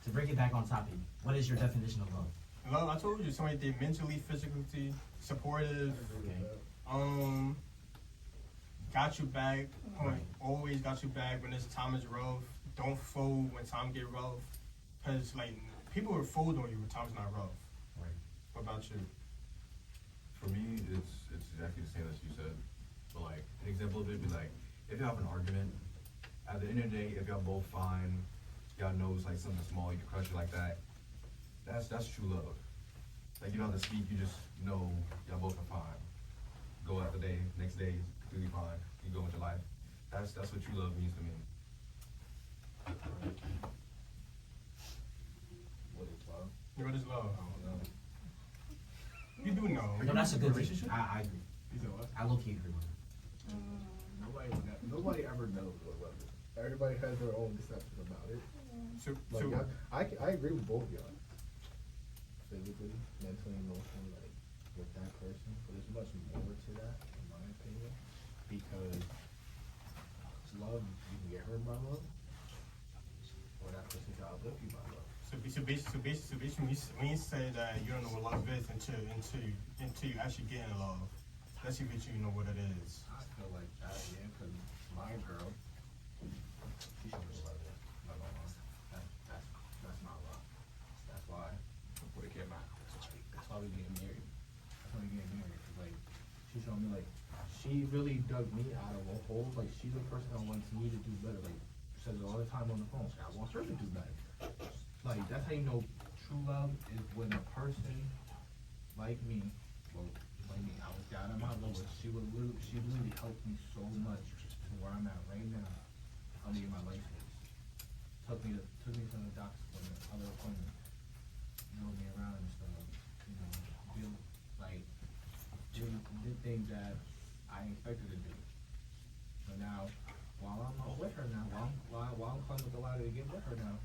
to break it back on topic, what is your definition of love? Love, I told you, somebody they mentally, physically supportive, Okay. got you back, Right. always got you back when this time is rough. Don't fold when time get rough, cause like people will fold on you when time's not rough. Right. What about you? For me, it's exactly the same as you said. But like an example of it would be like if you have an argument, at the end of the day, if y'all both fine, y'all knows like something small, you can crush it like that. That's true love. Like you don't have to speak, you just know y'all both are fine. Go out the day, next day, completely fine. You go with your life. That's what true love means to me. What is love? What is love? I don't know. You do know. No, that's a good thing. relationship. I agree. You know what? I low-key agree with it. Nobody ever knows what love is. Everybody has their own deception about it. So, Like, so I agree with both of y'all. Physically, mentally, emotionally, like with that person. But there's much more to that, in my opinion. Because love, you can get hurt by love, or that person can outlive you by love. basically, when you say that you don't know what love is until you actually get in love, let's see if you know what it is. I feel like that, yeah, because my girl, she showed me love. No, that's not love. That's why we came out. That's why we getting married. That's why we getting married. Cause like she showed me like she really dug me out of a hole. Like she's the person that wants me to do better. Like she says it all the time on the phone. Like, I want her to do better. Like that's how you know true love is when a person like me, well, like me, I was down on my lowest. She literally helped me so much to where I'm at right now. I'm getting my license. Took me to the doctor's appointment, other appointments. Drove me around and stuff. You know, did things that I ain't expected to do. So now, while I'm not with her now, while I'm climbing the ladder to get with her now,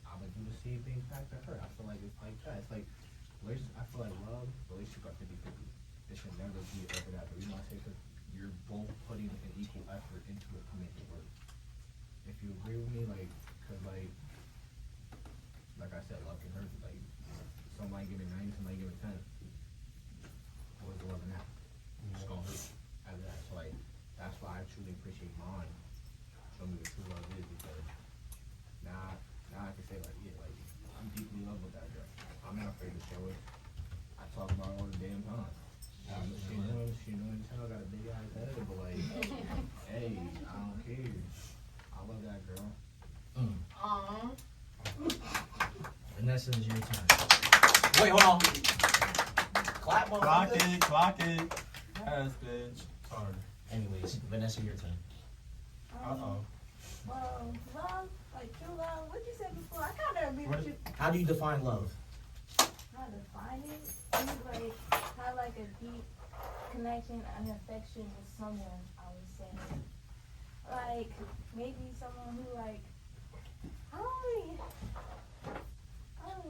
I'm gonna do the same thing back to her. I feel like it's like that. It's like I feel like love, relationship are 50-50. It should never be over that. The reason I say because you're both putting an equal effort into it to make it work. If you agree with me, like, cause like I said, love can hurt. Like, somebody give me 90, somebody give me 10. Where's the love in that? It's gonna hurt after that. So like, that's why I truly appreciate mine. Show me what true love is because now I can say like, yeah, like I'm deeply in love with that girl. I'm not afraid to show it. I talk about it all the damn time. She knows I got a big ass head, but like, hey, I don't care. I love that girl. Aww. Vanessa, is your turn. Wait, hold on. Clap, Clock motherfucker. Clock it. Yes, bitch. Sorry. Anyways, Vanessa, your turn. Uh-oh. Well, love, like true love, what you said before, I kind of agree with you. How do you define love? How to find it? You like have like a deep connection and affection with someone, I would say. Like maybe someone who like I don't really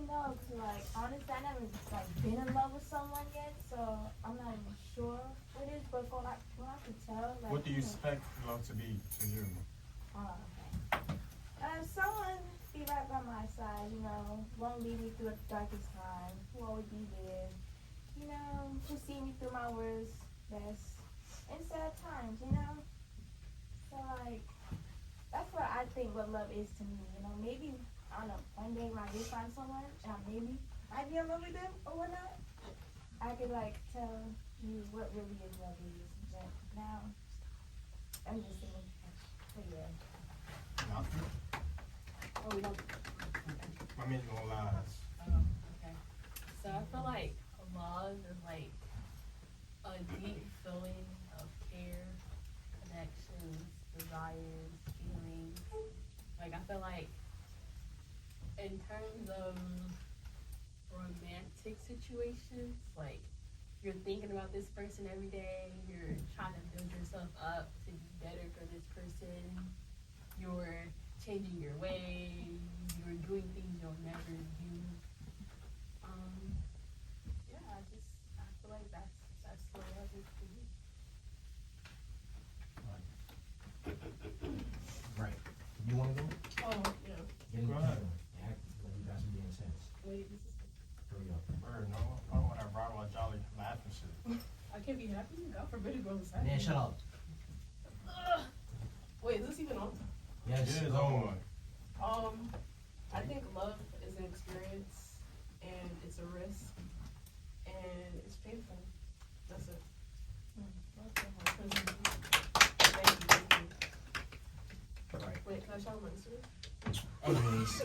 know, cause like honestly I never like been in love with someone yet, so I'm not even sure what it is. But from like what I could tell, like What do you expect love to be to you? Okay. Someone be right by my side, you know, won't leave me through the darkest time, who always be there, you know, who see me through my worst, best, and sad times, you know? So, like, that's what I think what love is to me, you know? Maybe, I don't know, one day when I do find someone, and I'd be in love with them or whatnot, I could, like, tell you what really is love is. But now, I'm just saying, but yeah. Nothing? Oh, we don't. I mean, no lies. Oh, okay. So I feel like love is like a deep feeling of care, connections, desires, feelings. Like I feel like in terms of romantic situations, like you're thinking about this person every day, you're trying to build yourself up to be better for this person, you're changing your ways, you're doing things you'll never do. Yeah, I feel like that's what love is for me. Right. You want to go? Oh, yeah. Get in Go the ahead. camera. Yeah, you guys can't be happy? God forbid it goes sad. Man, shut up. Wait, is this even on? Yes, It is go. on. I think love is an experience and it's a risk and it's painful. That's it. Thank you. Right. Wait, can I shout my Instagram? Anyways,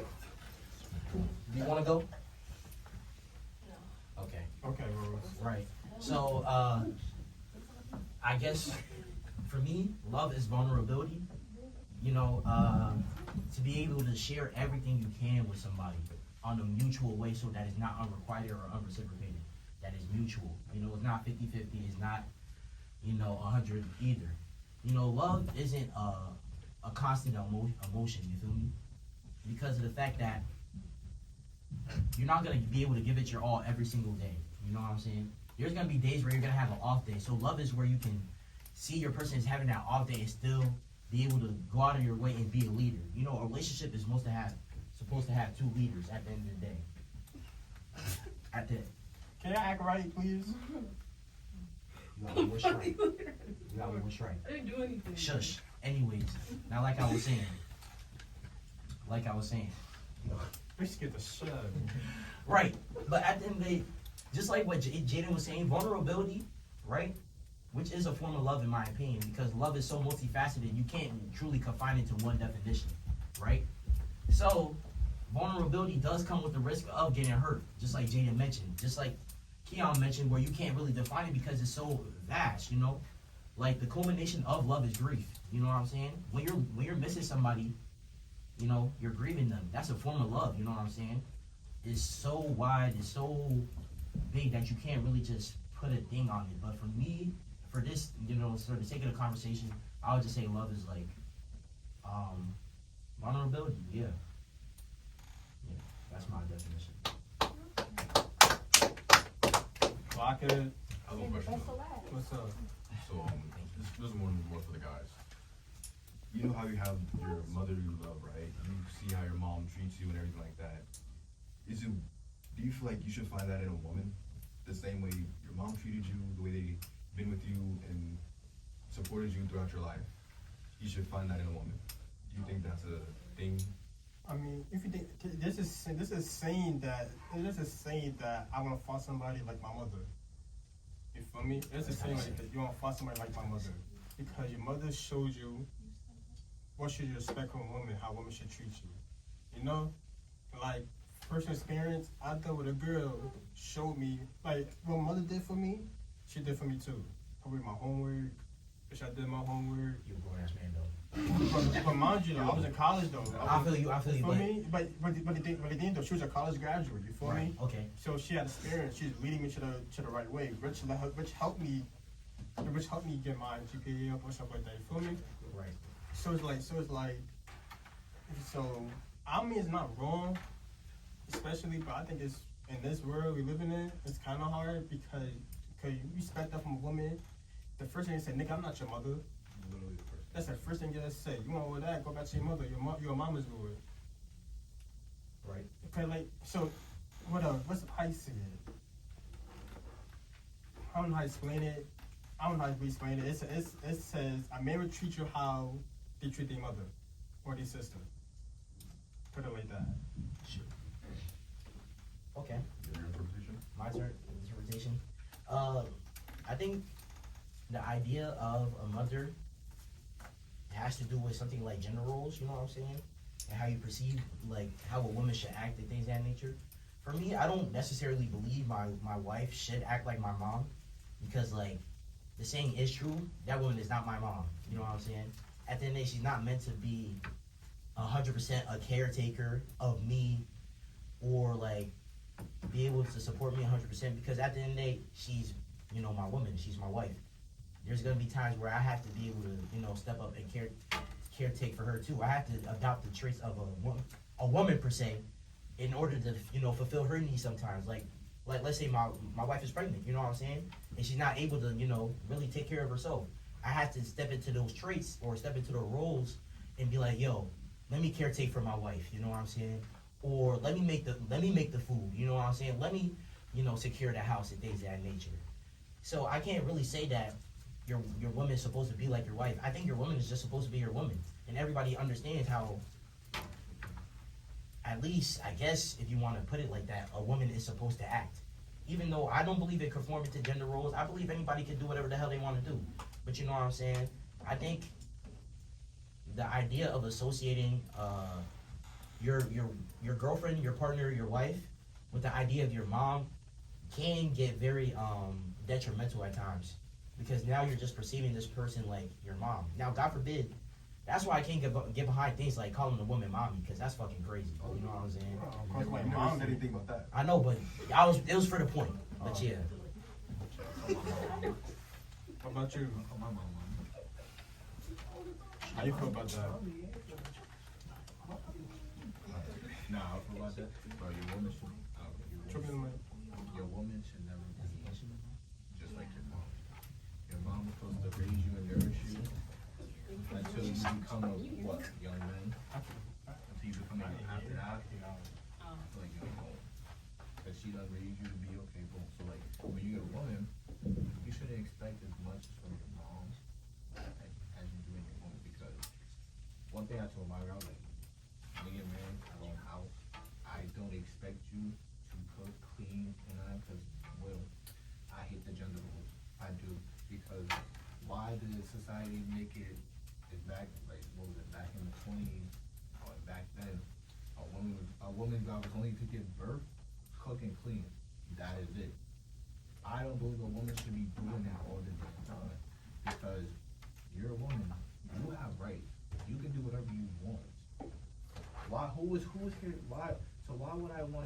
do you want to go? No. Okay. Okay, Rose. Right. So, I guess for me, love is vulnerability. You know, to be able to share everything you can with somebody on a mutual way so that it's not unrequited or unreciprocated. That is mutual. You know, it's not 50-50. It's not, 100 either. You know, love isn't a constant emotion, you feel me? Because of the fact that you're not going to be able to give it your all every single day. You know what I'm saying? There's going to be days where you're going to have an off day. So love is where you can see your person is having that off day and still be able to go out of your way and be a leader. You know, a relationship is supposed to have two leaders at the end of the day. At the Can I act right, please? You got one strike. You got one strike. I didn't do anything. Shush. Anyways, now like I was saying. We should get the shit out of me. Right. But at the end of the day, just like what Jaden was saying, vulnerability, right? Which is a form of love in my opinion, because love is so multifaceted, you can't truly confine it to one definition, right? So, vulnerability does come with the risk of getting hurt, just like Jaden mentioned, just like Keon mentioned, where you can't really define it because it's so vast, you know? Like, the culmination of love is grief, you know what I'm saying? When you're missing somebody, you know, you're grieving them. That's a form of love, you know what I'm saying? It's so wide, it's so big that you can't really just put a thing on it. But for me, for this, you know, for the sake of the conversation, I would just say love is like vulnerability. Yeah, that's my definition. Lock it. I have a question That's though. a lot. What's up? So, this is more for the guys. You know how you have your mother you love, right? You see how your mom treats you and everything like that. Do you feel like you should find that in a woman? The same way your mom treated you, the way they've been with you and supported you throughout your life. You should find that in a woman. Do you think that's a thing? I mean, if you think this is saying that I want to find somebody like my mother. You feel me? This is saying like that you want to find somebody like my mother because your mother showed you what should you expect from a woman, how a woman should treat you. You know, like personal experience, I dealt with a girl showed me like what my mother did for me. She did for me too. I read my homework. Bitch, I did my homework. You a grown ass man though. But mind you, though, I was in college though. I feel you. For me, but the thing though, she was a college graduate. You feel Right. me? Okay. So she had experience. She's leading me to the right way, which helped me get my GPA up or stuff like that. You feel me? Right. So it's like, I mean, it's not wrong, especially, but I think it's in this world we living in, it's kind of hard because you expect that from a woman. The first thing they say, nigga, I'm not your mother. Literally the first. That's the first thing you gotta say. You want all that? Go back to your mother. Your mama's good. Right. Okay, like, so, how you say it? I don't know how to explain it. It says, a man will treat you how they treat their mother or their sister. Put it like that. Sure. Okay. Your interpretation? My turn. Interpretation. I think the idea of a mother has to do with something like gender roles, you know what I'm saying? And how you perceive, like, how a woman should act and things of that nature. For me, I don't necessarily believe my wife should act like my mom because, like, the saying is true, that woman is not my mom, you know what I'm saying? At the end of the day, she's not meant to be 100% a caretaker of me or, like, be able to support me 100% because at the end of the day, she's, you know, my woman, she's my wife. There's gonna be times where I have to be able to, you know, step up and caretake for her too. I have to adopt the traits of a woman per se, in order to, you know, fulfill her needs sometimes. Like let's say my wife is pregnant, you know what I'm saying, and she's not able to, you know, really take care of herself. I have to step into those traits or step into the roles and be like, yo, let me caretake for my wife, you know what I'm saying, or let me make the food, you know what I'm saying. Let me, you know, secure the house and things of that nature. So I can't really say that your woman is supposed to be like your wife. I think your woman is just supposed to be your woman, and everybody understands how. At least, I guess, if you want to put it like that, a woman is supposed to act. Even though I don't believe in conforming to gender roles, I believe anybody can do whatever the hell they want to do. But you know what I'm saying? I think the idea of associating your girlfriend, your partner, your wife with the idea of your mom can get very detrimental at times, because now you're just perceiving this person like your mom. Now, God forbid, that's why I can't get behind things like calling a woman mommy, because that's fucking crazy. You know what I'm saying? Of course, my mom didn't think about that. I know, but it was for the point. But yeah. What about you? How you feel about that? Nah, I feel about that. Bro, your woman should never be just like your mom. Your mom is supposed to raise you and nourish you until you become a young man. Until you become after that, like you're home. Because she done raised you to be okay, boom. So like when you get a woman, you shouldn't expect as much from your mom as you do in your woman. Because one thing I told my girl, like, me and man, I own a house. I don't expect you to cook, clean, and because, well, I hate the gender roles. I do. Because why did society make it back, like, what was it, back in the 20s, or back then, a woman's job was only to give birth, cook, and clean. That is it. I don't believe a woman should be doing that all the damn time. Because you're a woman, you have rights. You can do whatever you want. Why? Who is here? Why? So why would I why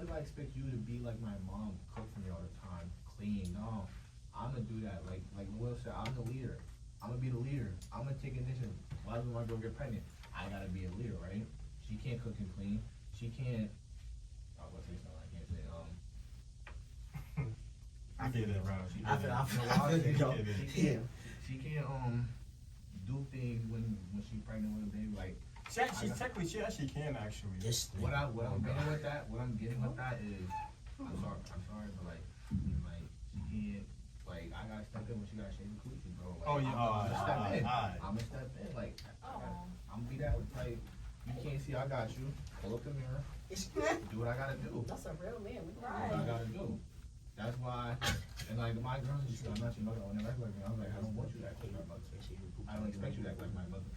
do I expect you to be like my mom, cook for me all the time, clean? No, I'm gonna do that. Like Will said, I'm the leader. I'm gonna be the leader. I'm gonna take initiative. Why does my girl get pregnant? I gotta be a leader, right? She can't cook and clean. She can't. I was gonna say something I can't say. I get it, bro. She can't do things when she's pregnant with a baby. Like She actually can actually. what I'm getting with that is I'm sorry, but like she can't, like, I gotta step in when she gotta shave the coochie, bro. Like, Oh yeah, I'm gonna step in. alright. I'm gonna step in, like I'm gonna be that, like, you can't see I got you. Pull up the mirror. Do what I gotta do. That's a real man. Do what I gotta do. That's why, and like my girls, I'm not your mother. When they act like me, I was like, I don't want you to act like my mother. I don't expect you to act like my mother.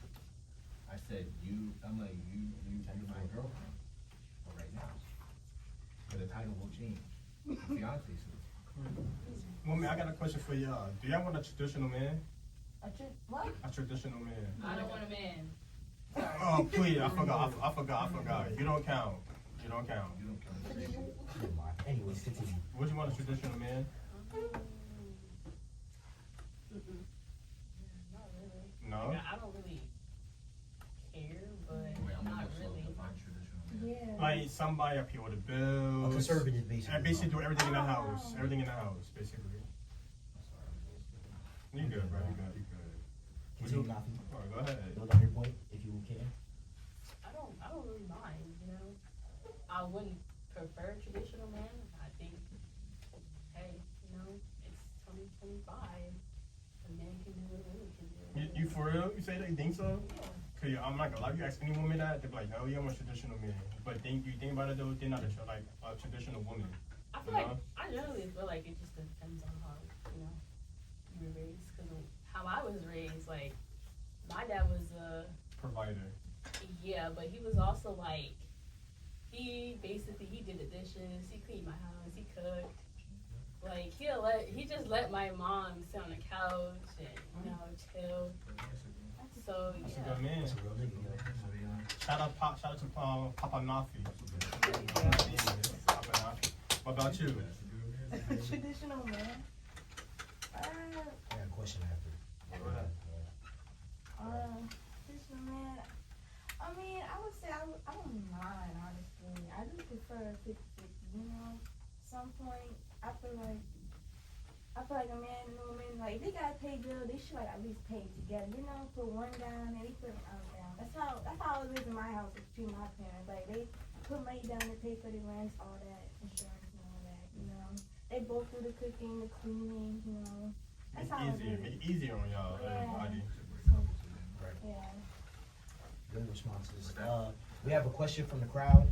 I said I'm like you're my girlfriend for right now. But the title will change. Fiance soon. Mommy, I got a question for y'all. Do y'all want a traditional man? What? A traditional man. I don't want a man. Oh please, I forgot. You don't count. You don't count. Anyways, continue. Would you want a traditional man? Not really. No. Like, I don't really care, but Wait, I'm not gonna really. define traditional man. Yeah. Like somebody up here with the A bills. conservative, basically. And basically do everything in the house. Everything in the house, basically. I'm sorry, I'm a little You good, bro? You good? You good? Continue, Nafi. Alright, go ahead. Build on your point, if you can. I don't really mind, you know. I wouldn't prefer traditional man. I think, hey, you know, it's 2025. A man can do what a woman can do. You for real? You say that? You think so? Yeah. Cause I'm not gonna lie. You ask any woman that, they be like, hell yeah, I'm a traditional man. But you think about it though, they're not a traditional woman. I feel like, I generally feel like it just depends on how, you know, you were raised. Because how I was raised, like, my dad was a Provider. yeah, but he was also like, he did the dishes, he cleaned my house, he cooked. Like, he just let my mom sit on the couch and, you know, chill. So, That's a yeah. good man. That's a real nigga. Shout out to Papa Nafi. There you go. Papa Nafi. What about you? Traditional man. I got a question after. Go ahead. Traditional man. I mean, I would say I don't mind, honestly. I do prefer 50-50, you know. At some point, I feel like a man and a woman, like, they gotta pay bills, they should, like, at least pay together, you know. Put one down and they put the other down. That's how it is in my house between my parents. Like, they put money down to pay for the rent, all that, insurance and all that, you know. they both do the cooking, the cleaning, you know. That's It's how it easier. is. Make it easier on y'all, everybody. Yeah. Good responses. We have a question from the crowd.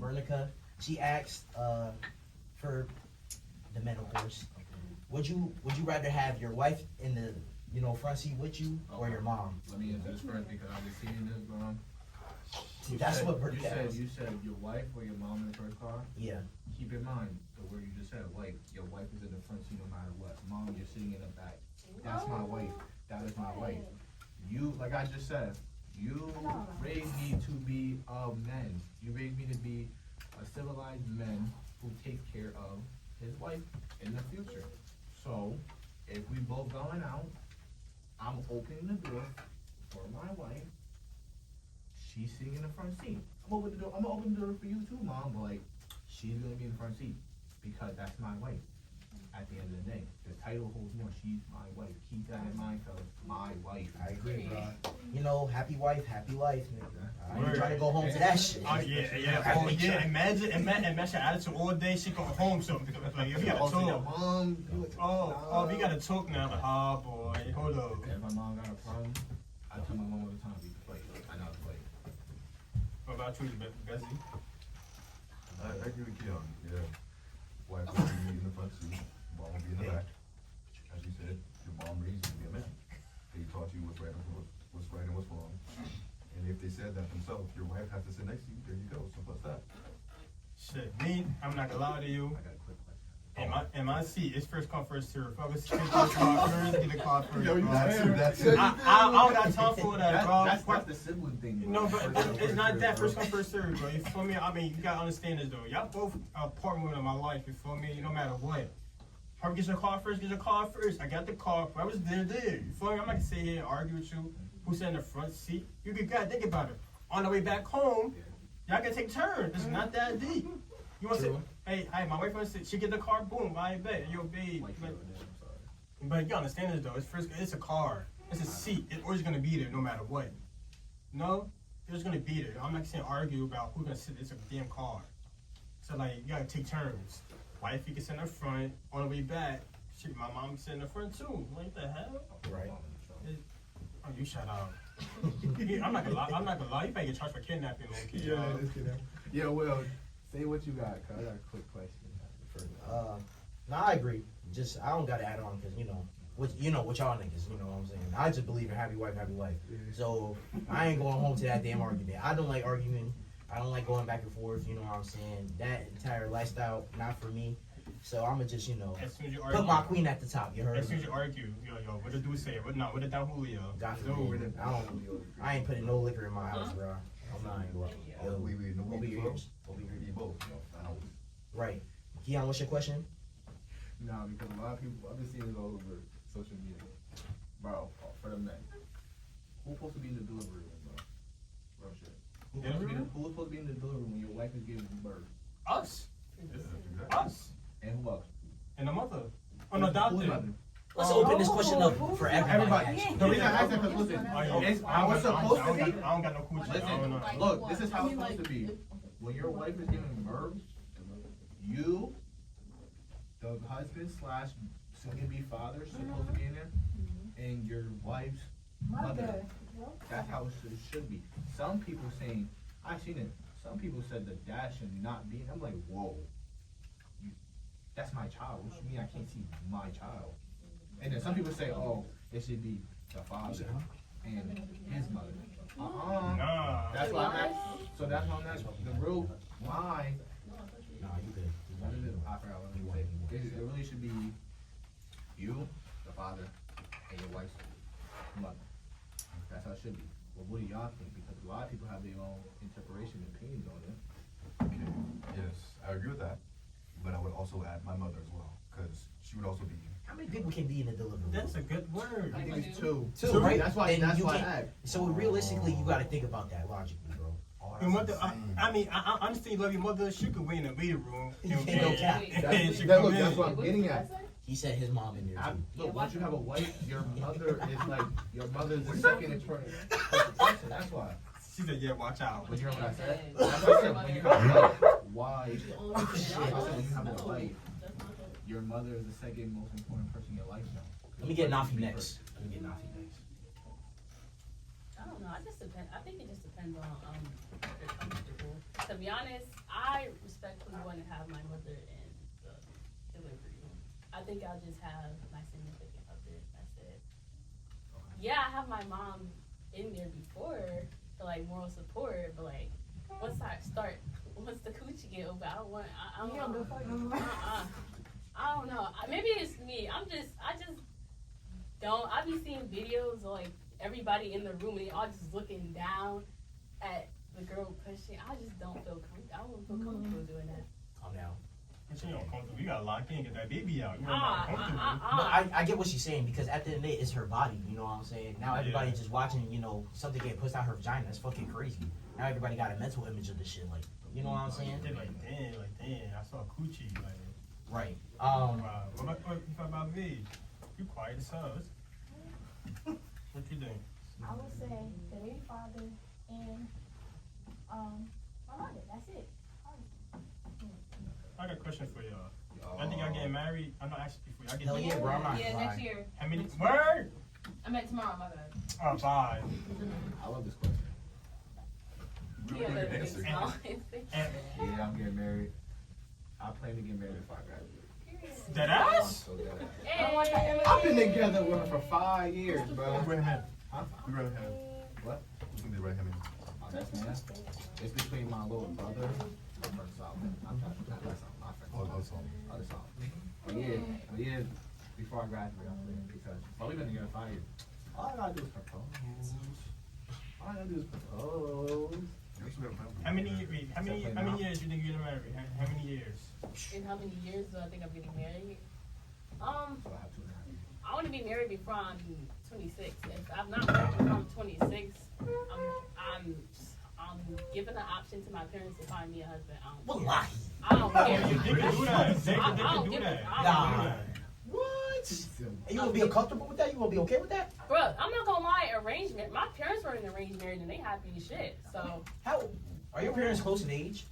Vernica, she asked for the men, of course. Would you rather have your wife in the front seat with you or your mom? Let me answer this first because I've been seeing this, bro. That's what Vernica asked. You said your wife or your mom in the first car. Yeah. Keep in mind the word you just said, wife. Your wife is in the front seat no matter what. Mom, you're sitting in the back. That's my wife. That is my wife. You, like I just said, you raised me to be a man. You raised me to be a civilized man who takes care of his wife in the future. So, if we both going out, I'm opening the door for my wife. She's sitting in the front seat. I'm gonna open the door for you too, Mom, but like, she's gonna be in the front seat because that's my wife. At the end of the day, the title holds more. She's my wife. Keep that in mind, fellas. My wife. I agree, bro. Happy wife, happy life, nigga. I ain't trying to go home to that shit. Oh yeah. Imagine your attitude all day. She go home, so like if you gotta talk. We gotta talk now. Like, oh boy, hold up. If my mom got a problem, I tell my mom all the time, we can play. I know how to play. What about you, Bessie? I agree with Keon. Yeah, wife will be in the front seat, mom will be in the back. As you said, your mom raised you to be a man. They taught you what's right and what's wrong. And if they said that themselves, your wife has to sit next to you. There you go. Simple as that. Shit, me, I'm not gonna lie to you. I got a quick question. In my seat, it's first come, first serve. If I was get the car first, get the car first. Bro. That's it. I don't got time for that, bro. That's the sibling thing. Bro. No, but it's not that first come, first serve, bro. You feel me? I mean, you gotta understand this, though. Y'all both are part women in my life, you feel me? No matter what. Whoever gets your car first, get your car first. I got the car. I was there. You feel me? I'm not gonna sit here and argue with you. Who's in the front seat? You gotta think about it. On the way back home, y'all can take turns. It's not that deep. You want to say, hey, my wife wants to sit, she get the car, boom, I bet, yo, babe. But you understand this, though. It's a car. It's a seat. It's always gonna be there no matter what. No? It's gonna be there. I'm not saying argue about who's gonna sit. It's a damn car. So, like, you gotta take turns. Wife, you can sit in the front. On the way back, shit, my mom can sit in the front, too. What the hell? Right. Oh, you shut up. I'm not gonna lie. You better get charged for kidnapping, little kid. Yeah, well, say what you got, cause I got a quick question. No, I agree. Just I don't gotta add on because what y'all niggas, you know what I'm saying. I just believe in happy wife, happy life. So I ain't going home to that damn argument. I don't like arguing. I don't like going back and forth. You know what I'm saying. That entire lifestyle not for me. So I'ma just as soon as you argue, put my queen at the top. You heard? As soon as you argue, yo, what the dude say? What the down Julio? God forbid. I ain't putting no liquor in my house, bro. I'm not even going. No Over weed yours. Over here, both. Right. Keon, what's your question? Nah, because a lot of people, I've been seeing this all over social media. Bro, for the men. Who's supposed to be in the delivery room, bro? Bro, shit. Who's supposed to be in the delivery room when your wife is giving birth? Us. Yeah, Us. And who else? And the mother. Oh, no, doctor. Let's open this question up for everybody. Everybody. The reason I asked that because listen, it's how it's supposed to be. I don't got no coochie. Listen, look, this is how it's supposed to be. When your wife is giving birth, you, the husband slash soon-to-be father, supposed to be in there, and your wife's mother. That's how it should be. Some people saying, I've seen it. Some people said the dad should not be. I'm like, whoa, that's my child. What you mean I can't see my child? And then some people say, oh, it should be the father and his mother. Nah. That's why I'm at. So that's why I'm at. The real why. Nah, you good. I forgot what I was gonna say. It really should be you, the father, and your wife's mother. That's how it should be. Well, what do y'all think? Because a lot of people have their own interpretation and opinions on it. Okay. Yes, I agree with that. But I would also add my mother as well, because she would also be. How many people can be in the delivery room? That's a good word. I think it's two. Two, right? That's why. And That's you why I can't- asked. So realistically, you got to think about that logically, bro. Oh, Your that's mother, insane. I mean, I understand you love your mother. She could wait in the waiting room. You can't go cap. That's, She that, come look, in. that's what I'm getting at. He said his mom in there too. Look, once you have a wife, your mother is like your mother's the second in person. That's why. She said, "Yeah, watch out." But you know what I said? That's what I said. When you have a wife, why? I said when you have a wife, your mother is the second most important person in your life now. Let me get Nafi next. Let me get Nafi next. I don't know. I just depend. I think it just depends on if they're comfortable. To be honest, I respectfully want to have my mother in the delivery room. I think I'll just have my significant other. That's it. Yeah, I have my mom in there before for like moral support, but like once I start, once the coochie get over, I don't want. I don't know. I don't know. Maybe it's me. I just don't. I be seeing videos of like everybody in the room and they all just looking down at the girl pushing. I just don't feel comfortable. I don't feel comfortable doing that. Calm down. But you don't comfortable. You gotta lock in, get that baby out. You know, But I get what she's saying because at the end of the day, it's her body. You know what I'm saying? Now everybody just watching, you know, something get pushed out her vagina. That's fucking crazy. Now everybody got a mental image of this shit. Like, you know what I'm saying? They're like, damn, I saw coochie. Like, Right. wow. What about V? You quiet as hell. What you think? I would say the baby father and my mother. That's it. I got a question for y'all. I think y'all getting married. I'm not asking for y'all. Hell yeah, bro. I'm not Yeah, lying. next year. How many? Word? I meant tomorrow, my bad. Oh, 5. I love this question. Yeah, Really but good it's answer. not. And Yeah, I'm getting married. I plan to get married if I graduate. that ass? So dead ass. Hey. I've been together with her for 5 years, Who's bro. right hand? Huh? Who's right hand? What? Who's gonna be right hand? My best man. It's between my little brother. First off, I'm trying to that's my friend. Oh, that's all. Other song. But yeah, before I graduate, I'm playing because we've been together 5 years. All I gotta do is propose. All I gotta do is propose. How many years you think you're gonna marry? How many years? In how many years do I think I'm getting married? So I have 2.5 years. I want to be married before I'm 26. If I'm not married before I'm 26, I'm giving the option to my parents to find me a husband. Wallahi. I don't care. They can do that. They I can don't do give that. a- I Nah. don't do that. What? And you gonna be comfortable with that? You gonna be okay with that? Bruh, I'm not gonna lie, arrangement. My parents were in an arranged marriage and they happy as shit. So, How? Are your parents close in age?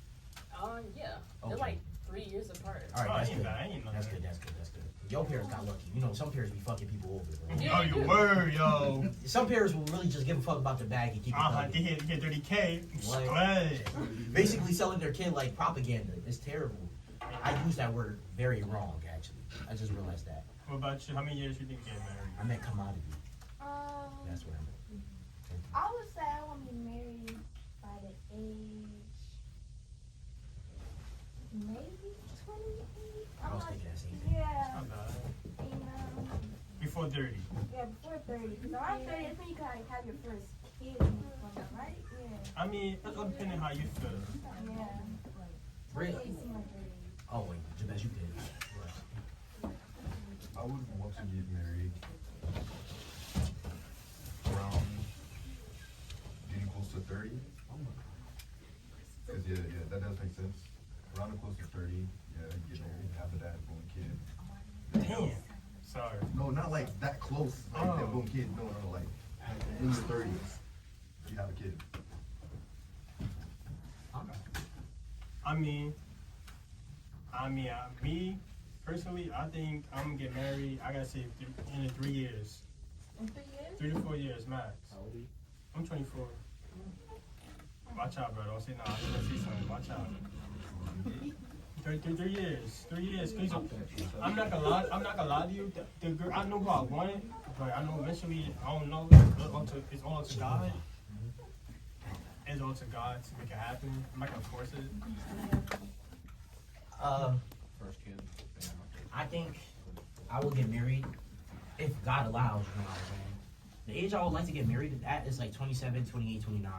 yeah. They're Okay. like 3 years apart. All right, Oh, that's ain't good. bad, ain't nothing. That's good. That's good. That's good. Your parents got lucky. You know, some parents be fucking people over, bro. Yeah, Oh, they your do. word, yo. Some parents will really just give a fuck about the bag and keep it They thugging. hit 30K. What? What? Basically selling their kid like propaganda. It's terrible. I use that word very wrong, actually. I just realized that. What about you? How many years you think you get married? I meant commodity. That's what I meant. I would say I want to be married by the age maybe 28. I was not- thinking that same thing. Yeah, Not bad. you know, Before 30. yeah, before 30. Because around 30, that's when you kind of have your first kid, and stuff, right? Yeah, I mean, it's all depending how you feel. yeah. Really? 28 seems like 30. Oh, wait. Jabez, you did. I would want to get married around getting close to 30. Cause yeah, that does make sense. Around the close to 30, yeah, get married, have a dad, boom, kid. Damn. Sorry. No, not like that close, like that boom, kid. No, like in your 30s, you have a kid. Me personally, I think I'm gonna get married. I gotta say in 3 years, In 3 years? 3 to 4 years max. How old are you? I'm 24. Watch out, bro. Don't say no. I'm gonna say something. Watch out. 3 years. 3 years. Cause I'm not gonna lie to you. The girl, I know who I wanted, but I know eventually I don't know. It's all to God. It's all to God to make it happen. I'm not gonna force it. First kid. I think I will get married if God allows, you know what I'm saying? The age I would like to get married at is like 27, 28, 29.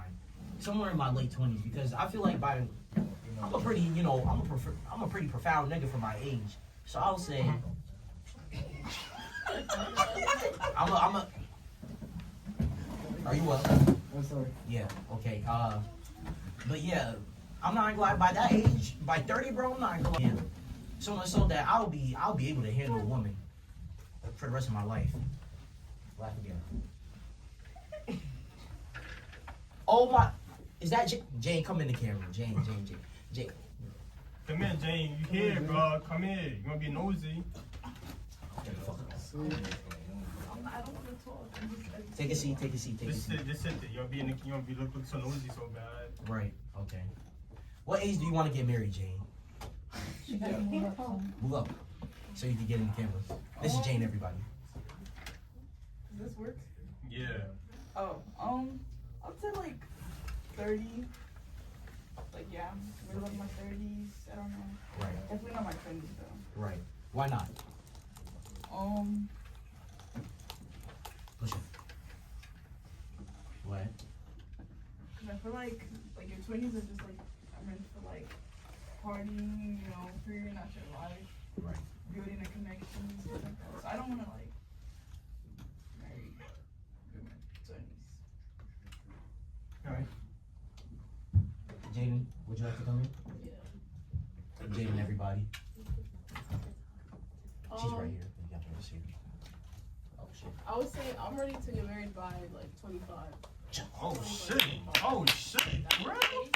Somewhere in my late 20s because I feel like I'm a pretty, you know, I'm a pretty profound nigga for my age. So I'll say I'm a Are you well? I'm sorry. Yeah, okay. But yeah, I'm not gonna lie, by that age, by 30, bro, I'm not gonna lie. So much so that I'll be able to handle a woman for the rest of my life. Laugh again. Oh my, is that Jane? Come in the camera, Jane. Come here, Jane. You here, bro? Come here. You gonna be nosy? I don't feel tall. Take a seat, take a seat, take a Just seat. sit, just sit there. You gonna be looking so nosy so bad. Right, okay. What age do you want to get married, Jane? Move up, so you can get in the camera. This is Jane, everybody. Does this work? Yeah. Oh, I'd say like 30. Like, yeah, middle of my 30s. I don't know. Right, Definitely not my 20s though. right. Why not? Push it. What? Cause I feel like your 20s are just like meant for like partying, you know, figuring out your life, Right. building a connection, stuff like that. So I don't wanna like marry in my 20s. Alright. Jaden, would you like to come in? Jaden, everybody. She's right here. You got to see her. Oh shit. I would say I'm ready to get married by like 25. Oh shit. Oh shit. Really?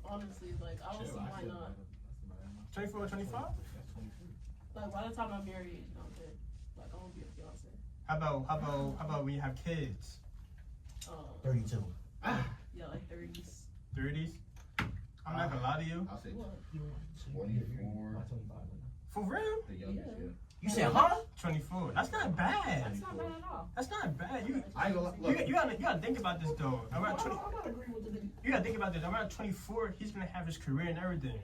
Honestly, like I don't see why not. 24, 25? Like by the time I'm married, you know, like I won't be a fiance. How about we have kids? 32. Yeah, like 30s. 30s? I'm not gonna lie to you. I'll say What? 24. For real? The youngest, yeah. You said, huh? 24. That's not bad. That's not bad at all. That's not bad. You I ain't gonna look. you gotta think about this though. Around 20, I'm not agreeing with the you gotta think about this. Around 24, he's gonna have his career and everything.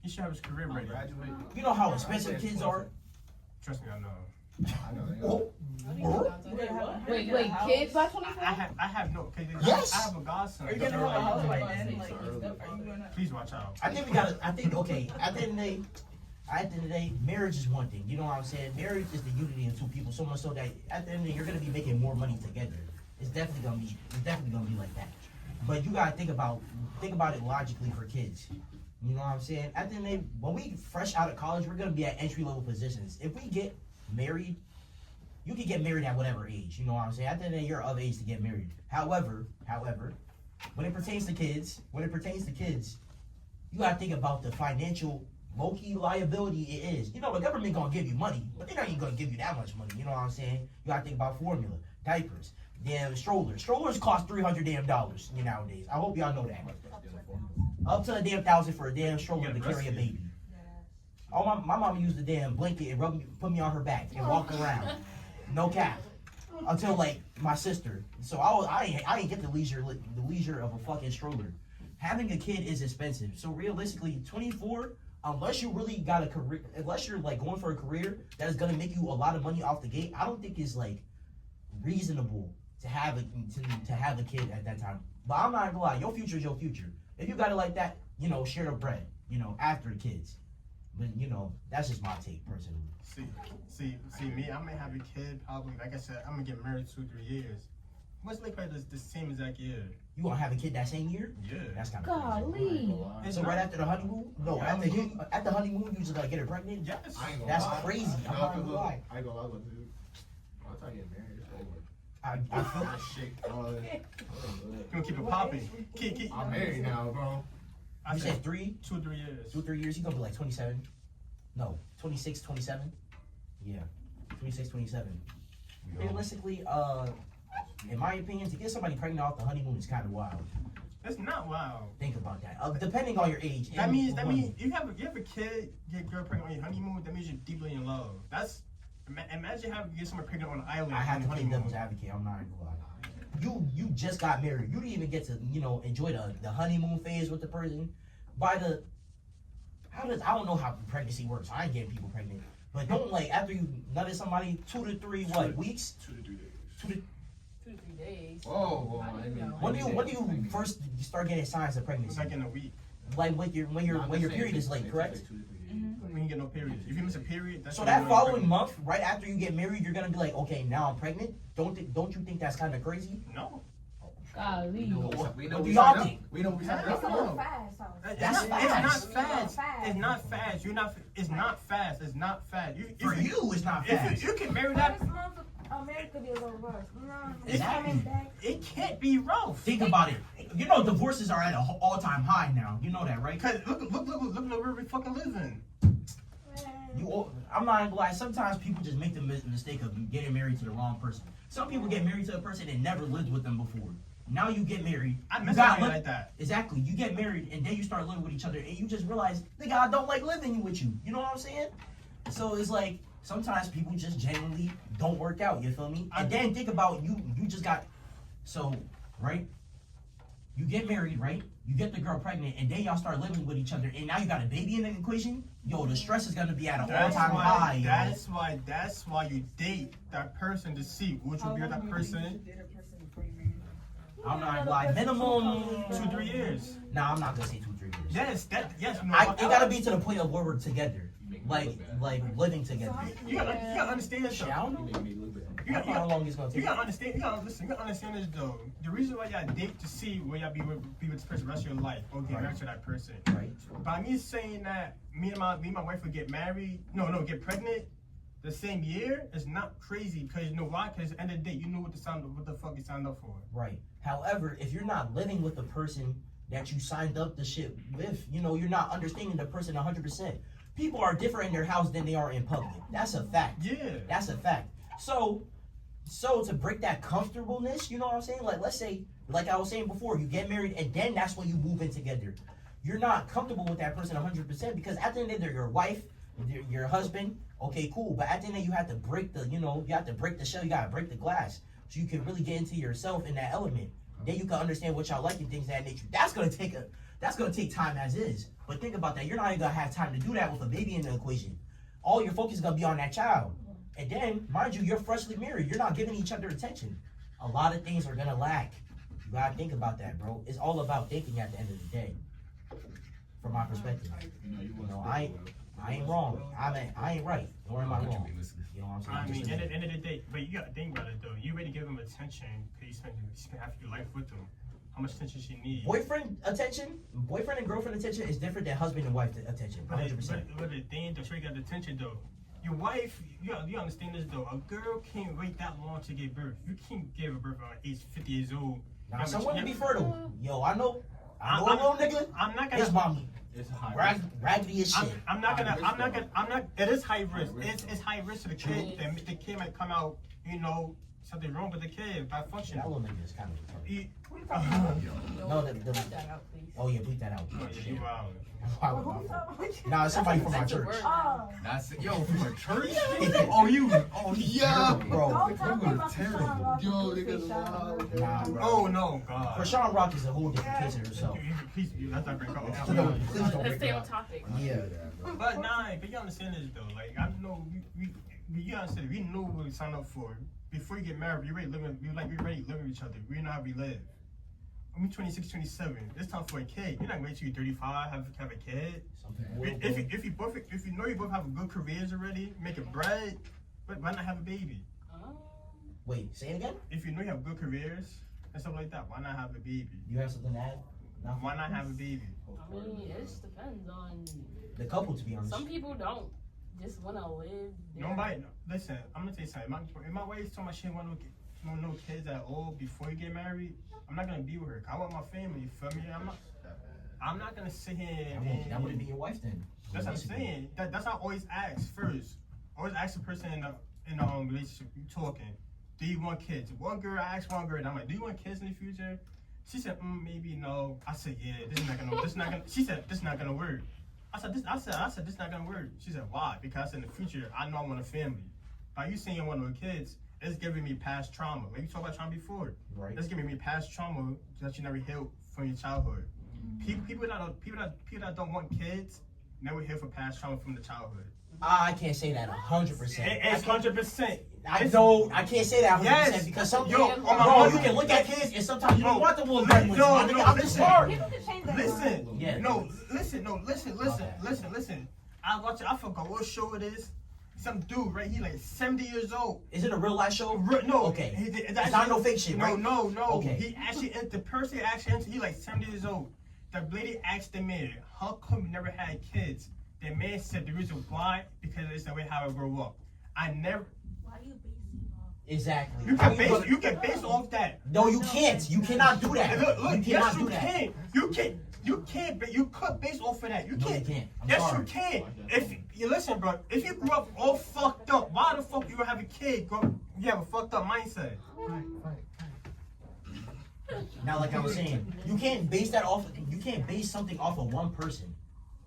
He should have his career ready. Graduate. You know how expensive kids are? Trust me, I know. I know. They Oh, I think it's down to Wait, what? Wait, kids by 24? I have no. Cause Yes. I have a godson. Are you gonna so, have a like, house by like, then? Like, so are you early. gonna? Please watch out. I think we gotta, okay, at the end of the day, marriage is one thing. You know what I'm saying? Marriage is the unity of two people, so much so that at the end of the day, you're gonna be making more money together. It's definitely gonna be like that. But you gotta think about it logically for kids. You know what I'm saying? At the end of the day, when we fresh out of college, we're gonna be at entry level positions. If we get married, you can get married at whatever age. You know what I'm saying? At the end of the day, you're of age to get married. However, when it pertains to kids, you gotta think about the financial low-key liability it is. You know, the government gonna give you money, but they're not even gonna give you that much money. You know what I'm saying? You gotta think about formula, diapers, damn strollers. Strollers cost $300 nowadays. I hope y'all know that. Up to a damn $1,000 for a damn stroller to carry a baby. Oh, my mama used a damn blanket and put me on her back and walk around. No cap. Until like my sister. So I ain't get the leisure of a fucking stroller. Having a kid is expensive. So realistically, 24, unless you really got a career, unless you're like going for a career that is gonna make you a lot of money off the gate, I don't think it's like reasonable to have a kid at that time. But I'm not gonna lie, your future is your future. If you got it like that, you know, share the bread, you know, after the kids. But you know, that's just my take personally. See me, I may have a kid probably, like I said, I'm gonna get married 2-3 years. What's like the same exact year? You gonna have a kid that same year? Yeah. That's kind of crazy. Golly. It's So not- right after the honeymoon? No, Yeah, at the honeymoon, you just gotta get her pregnant? Yes. I ain't gonna That's lie. crazy. I'm No, not 'cause gonna look, lie. I ain't gonna lie, but dude, I'll tell you get married. It's over. I feel That shit, You gonna keep it popping. Keep. I'm married now, bro. I You said said 3, 2-3 years. 2-3 years, you gonna be like 27. No, 26, 27. Yeah, 26, 27. Realistically, in my opinion, to get somebody pregnant off the honeymoon is kind of wild. That's not wild. Think about that. Depending on your age. That and means when. you have a kid, get girl pregnant on your honeymoon. That means you're deeply in love. That's imagine having to get someone pregnant on an island. I have on to the play devil's advocate. I'm not gonna lie. You just got married. You didn't even get to enjoy the honeymoon phase with the person. I don't know how pregnancy works. I ain't getting people pregnant. But don't like after you nutted somebody 2 to 3 weeks? 2 to 3 days. 2 to 2 to 3 days. Whoa, I didn't know. when do you first start getting signs of pregnancy? It's like in a week. Like when your period is late, correct? When you get no period. If you miss a period, that's So when that you're following pregnant. month, right after you get married, you're gonna be like, okay, now I'm pregnant. Don't you think that's kind of crazy? No. Golly. We know What do we y'all signed think? up. We know we signed That's up a little for. fast, though. That's It's fast. not fast. It's not fast. You're not. It's not fast. It's not fast. For you, it's not fast. If you can marry that, First month of America be a little worse. No, Exactly. coming back. it can't be rough. Think about it. you know divorces are at an all-time high now. You know that, right? Cause look where we fucking living. I'm not gonna lie. Sometimes people just make the mistake of getting married to the wrong person. Some people get married to a person that never lived with them before. Now you get married. I you miss got somebody like that. Exactly. You get married and then you start living with each other and you just realize, nigga, I don't like living with you. You know what I'm saying? So it's like sometimes people just genuinely don't work out. You feel me? And then think about you. You just got right. You get married, right? You get the girl pregnant, and then y'all start living with each other, and now you got a baby in the equation. Yo, the stress is gonna be at an all-time high. That's why you date that person to see would you be with that person. I'm not gonna lie. Minimum 2-3 years. Nah, I'm not gonna say 2-3 years. Yes. No, it gotta be to the point of where we're together, like living together. You gotta understand this though. Shit, I don't know. You gotta, how long it's gonna take. You gotta understand. You gotta understand this though. The reason why y'all date to see where y'all be with this person the rest of your life, or get married to that person. Right. By me saying that me and my wife would get married, get pregnant the same year is not crazy because you know why? Because at the end of the day, you know what the fuck you signed up for. Right. However, if you're not living with the person that you signed up the shit with, you're not understanding the person 100%. People are different in their house than they are in public. That's a fact. Yeah. That's a fact. So to break that comfortableness, you know what I'm saying? Like, let's say, like I was saying before, you get married and then that's when you move in together. You're not comfortable with that person 100% because at the end of the day, they're your wife, your husband. Okay, cool. But at the end of the day, you have to break the shell. You got to break the glass so you can really get into yourself in that element. Then you can understand what y'all like and things of that nature. That's gonna take time as is. But think about that. You're not even gonna have time to do that with a baby in the equation. All your focus is gonna be on that child. And then, mind you, you're freshly married. You're not giving each other attention. A lot of things are gonna lack. You gotta think about that, bro. It's all about thinking at the end of the day. From my perspective. I ain't wrong. I ain't right. Nor am I wrong. You know what I'm saying? I mean, at the end of the day, but you gotta think about it though. You already give them attention because you spend half your life with them. How much attention she needs? Boyfriend and girlfriend attention is different than husband and wife attention. 100%. But the thing that you got attention though. Your wife, you understand this though. A girl can't wait that long to give birth. You can't give a birth at age 50 years old. Now, some women be fertile. Yo, I know a little nigga. I'm not gonna. His mommy. It's high risk. Raggedy as shit. I'm not. It is high risk. It's high risk to the kid. The kid might come out, something wrong with the kid by function. That little nigga is kind of retarded. No, bleep that out, please. Oh yeah, bleep that out. You wow. Nah, it's somebody from my church. That's it. Yo, from a church? Yeah, bro. Don't talk about terrible. Yo, niggas wild. Nah, bro. Oh no, God. Rashawn Rock is a whole different case in herself. Please, let's not break up. Please don't Let's break stay it on up. topic. Yeah. But you understand this though. Like I know you understand. We know what we signed up for. Before you get married, we're ready living. We're ready living with each other. We know how we live. I'm 26, 27. It's time for a kid. You're not waiting till you're 35 have a kid. If you know you both have good careers already, making bread, but why not have a baby? Wait, say it again? If you know you have good careers and stuff like that, why not have a baby? You have something to add? No? Why not have a baby? I mean, it just depends on The couple, to be honest. some people don't just want to live. Nobody. Listen, I'm gonna tell you something. If my wife told me she want no kids at all before you get married, I'm not gonna be with her. I want my family. You feel me? I'm not gonna sit here. That wouldn't be your wife then. That's what I'm saying. That's how I always ask first. Always ask the person in the relationship you talking. Do you want kids? One girl, I asked one girl, and I'm like, do you want kids in the future? She said, maybe no. I said, yeah, this is not gonna. She said, this is not gonna work. I said, this is not gonna work. She said, why? Because in the future, I know I want a family. By you saying you want no kids, it's giving me past trauma. Like you talked about trauma before. Right. It's giving me past trauma that you never healed from your childhood. People that don't want kids never heal from past trauma from the childhood. I can't say that 100%. It's 100%. I can't say that 100% Yes. because some Yo, bro, my you can look at kids and sometimes you don't want the little no, red ones. no, My nigga, no, I'm listen. smart. People can change their Listen, mind. Yeah. no, listen. I forgot what show it is. Some dude, right? He like 70 years old. Is it a real life show? No. Okay. It's It's not no fake shit, No, right? no. Okay. He actually, the person actually entered, he like 70 years old. The lady asked the man, how come you never had kids? The man said the reason why, because it's the way how I grew up. I never. Why are you basing off Exactly. You How can you gonna- base you can base off that. No, you can't. You cannot do that. Look, You yes, cannot you do that. can. You can. You can't, but you could base off of that. You No, can't. you can't. I'm Yes, sorry. you can. If you listen, bro, if you grew up all fucked up, why the fuck you gonna have a kid? You have a fucked up mindset. Now, like I was saying, you can't base that off. You can't base something off of one person,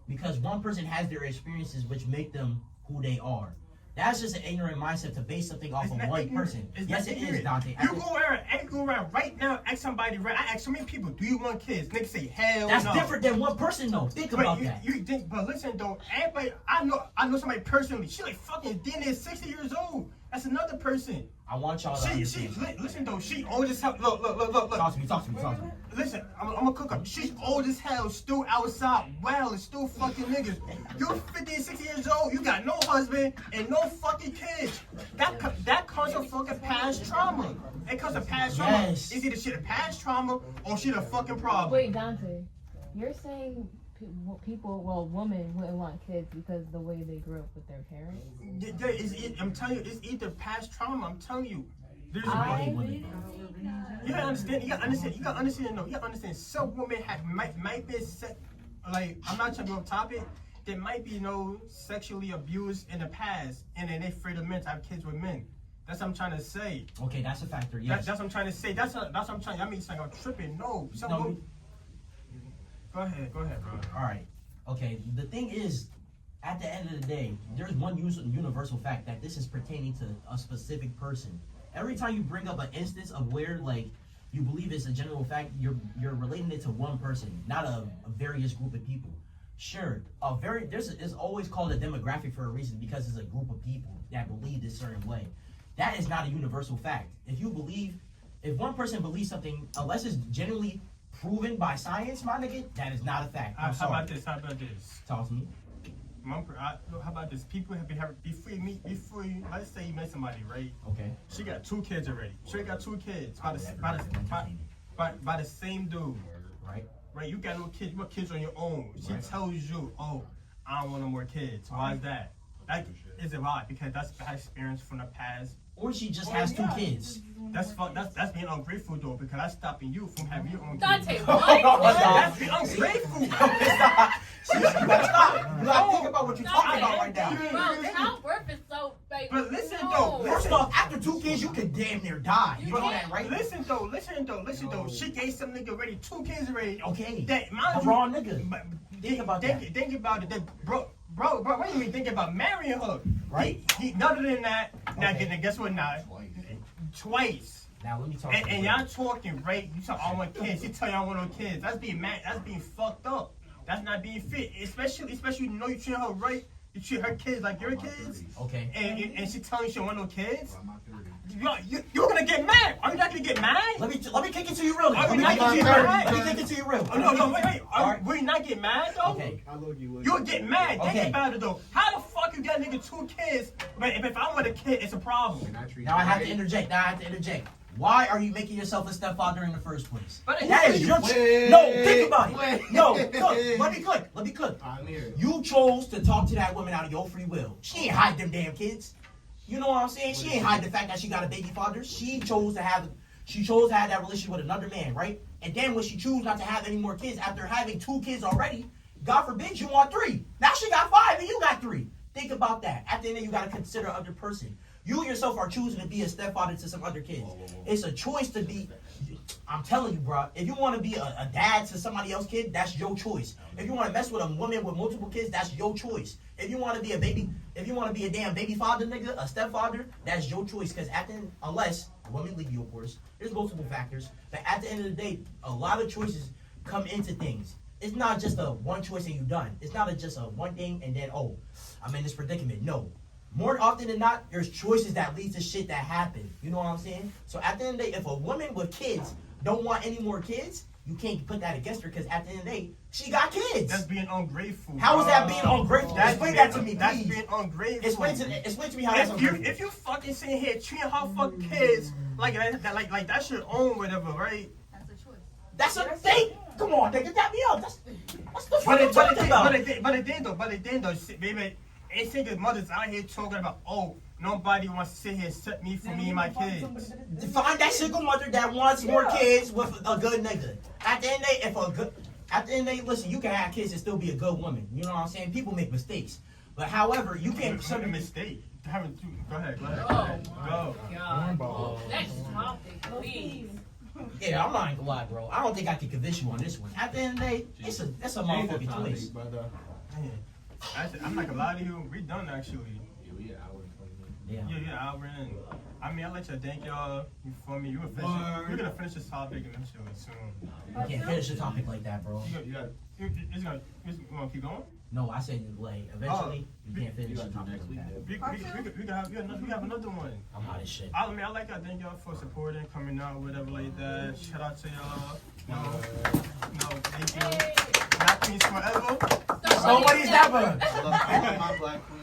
because one person has their experiences which make them who they are. That's just an ignorant mindset to base something off It's of not one ignorant. person. It's Yes, not it is, ignorant. Dante. You go around right now. Ask somebody. Right, I ask so many people. Do you want kids? Niggas say hell That's no. different than one person, though. Think about But that. you think, but listen though, everybody, I know somebody personally. She like fucking damn near 60 years old. That's another person. I want y'all to She, understand. listen though, she old as hell. Look. Talk to me. Talk to me. Talk to me. Listen, I'm gonna cook up. She's old as hell, still outside, well, and still fucking niggas. You're 50 and 60 years old, you got no husband and no fucking kids. That comes from fucking past trauma. It comes from past trauma. Yes. It's either shit a past trauma or shit a fucking problem. Wait, Dante, you're saying women wouldn't want kids because of the way they grew up with their parents? I'm telling you, it's either past trauma. I'm telling you. There's I You gotta understand. You gotta understand. No, you gotta understand. Some women might be like I'm not trying to go off topic. They might be sexually abused in the past, and then they afraid of men to have kids with men. That's what I'm trying to say. Okay, that's a factor. Yes. That's what I'm trying to say. That's what I'm trying. I mean, it's like I'm tripping. No, some No. women- Go ahead, bro. All right. Okay. The thing is, at the end of the day, there's one universal fact that this is pertaining to a specific person. Every time you bring up an instance of where like you believe it's a general fact, you're relating it to one person, not a various group of people. Sure, it's always called a demographic for a reason, because it's a group of people that believe this certain way. That is not a universal fact. If one person believes something, unless it's generally proven by science, my nigga, that is not a fact. I'm How sorry. about this? Talk to me. How about this? People have been having before you. Let's say you met somebody, right? Okay. She got 2 kids already. She got 2 kids by the same dude. Right? You got no kids. You got kids on your own. She tells you, "Oh, I don't want no more kids." Why is that? That is it why? Because that's bad experience from the past. Or she just has 2 kids. That's being ungrateful though, because that's stopping you from having your own kids. Dante, what? That's being ungrateful. You gotta stop. You gotta think about what you're talking about right now. Bro, childbirth is so big. But listen No. though, First off, after 2 kids, you can damn near die. You know that, right? Listen though. She gave some nigga already 2 kids already. Okay. That mind A you, raw nigga. but Think about that. Think about it. Bro, what do you mean? Think about marrying her, Right. He other than that, now Okay. guess what? Now, twice. Now let me talk. And y'all talking, right? You talk, I want kids. She tell you I want no kids. That's being mad. That's being fucked up. That's not being fit. Especially you know you treat her right. You treat her kids like your kids. Okay. And she telling you she don't want no kids. You're gonna get mad. Are you not gonna get mad? Let me kick it to you real. Are Let we me not kick gonna it get to you real. mad? Let me kick it to you real. Oh, no, wait. Alright. Will you not get mad though? Okay. You'll get mad. Okay. Think about it though. How the fuck you got nigga 2 kids? But if I want a kid, it's a problem. Now I have to interject. Why are you making yourself a stepfather in the first place? But That is your no. Think about it. No, look, let me cook. You chose to talk to that woman out of your free will. She ain't hide them damn kids. You know what I'm saying? She ain't hide the fact that she got a baby father. She chose to have that relationship with another man, right? And then when she chose not to have any more kids after having 2 kids already, God forbid you want 3. Now she got 5 and you got 3. Think about that. At the end of the day, you gotta consider other person. You yourself are choosing to be a stepfather to some other kids. It's a choice to be. I'm telling you, bro. If you want to be a dad to somebody else's kid, that's your choice. If you want to mess with a woman with multiple kids, that's your choice. If you want to be a damn baby father, nigga, a stepfather, that's your choice. Because unless a woman leave you, of course, there's multiple factors. But at the end of the day, a lot of choices come into things. It's not just a one choice and you done. It's not just a one thing and then I'm in this predicament. No. More often than not, there's choices that lead to shit that happen. You know what I'm saying? So at the end of the day, if a woman with kids don't want any more kids, you can't put that against her because at the end of the day, she got kids. That's being ungrateful. How is that being ungrateful? Explain that to me, That's please. being ungrateful. Explain to me how that's ungrateful. If you fucking sitting here treating her fucking kids like that's your own whatever, right? That's a thing. Come on, nigga, that me up. That's the fuck I'm talking about. But it then though, baby, ain't single mothers out here talking about, Nobody wants to sit here except me for me and my kids. Find that single mother that wants more kids with a good nigga. At the end of the day, listen, you can have kids and still be a good woman. You know what I'm saying? People make mistakes. But however, you can't. It's a mistake. Go ahead. Go Oh, ahead. God. Next topic, please. Yeah, I'm not gonna lie, bro. I don't think I can convince you on this one. At the end of the day, it's a motherfucking choice. Man, I'm not gonna lie to you. We done actually. Yeah, we an hour and 20 minutes. Yeah. Yeah, hour in. I mean, I'll let you thank y'all for me. We're gonna finish this topic eventually soon. You can't finish a topic like that, bro. You gonna keep going? No, I said like eventually you can't finish a topic like that. We have another one. I'm out of shit. I like y'all. Thank y'all for supporting, coming out, whatever like that. Shout out to y'all. No, thank you. Black Queens forever. Nobody's never. I love my black queen.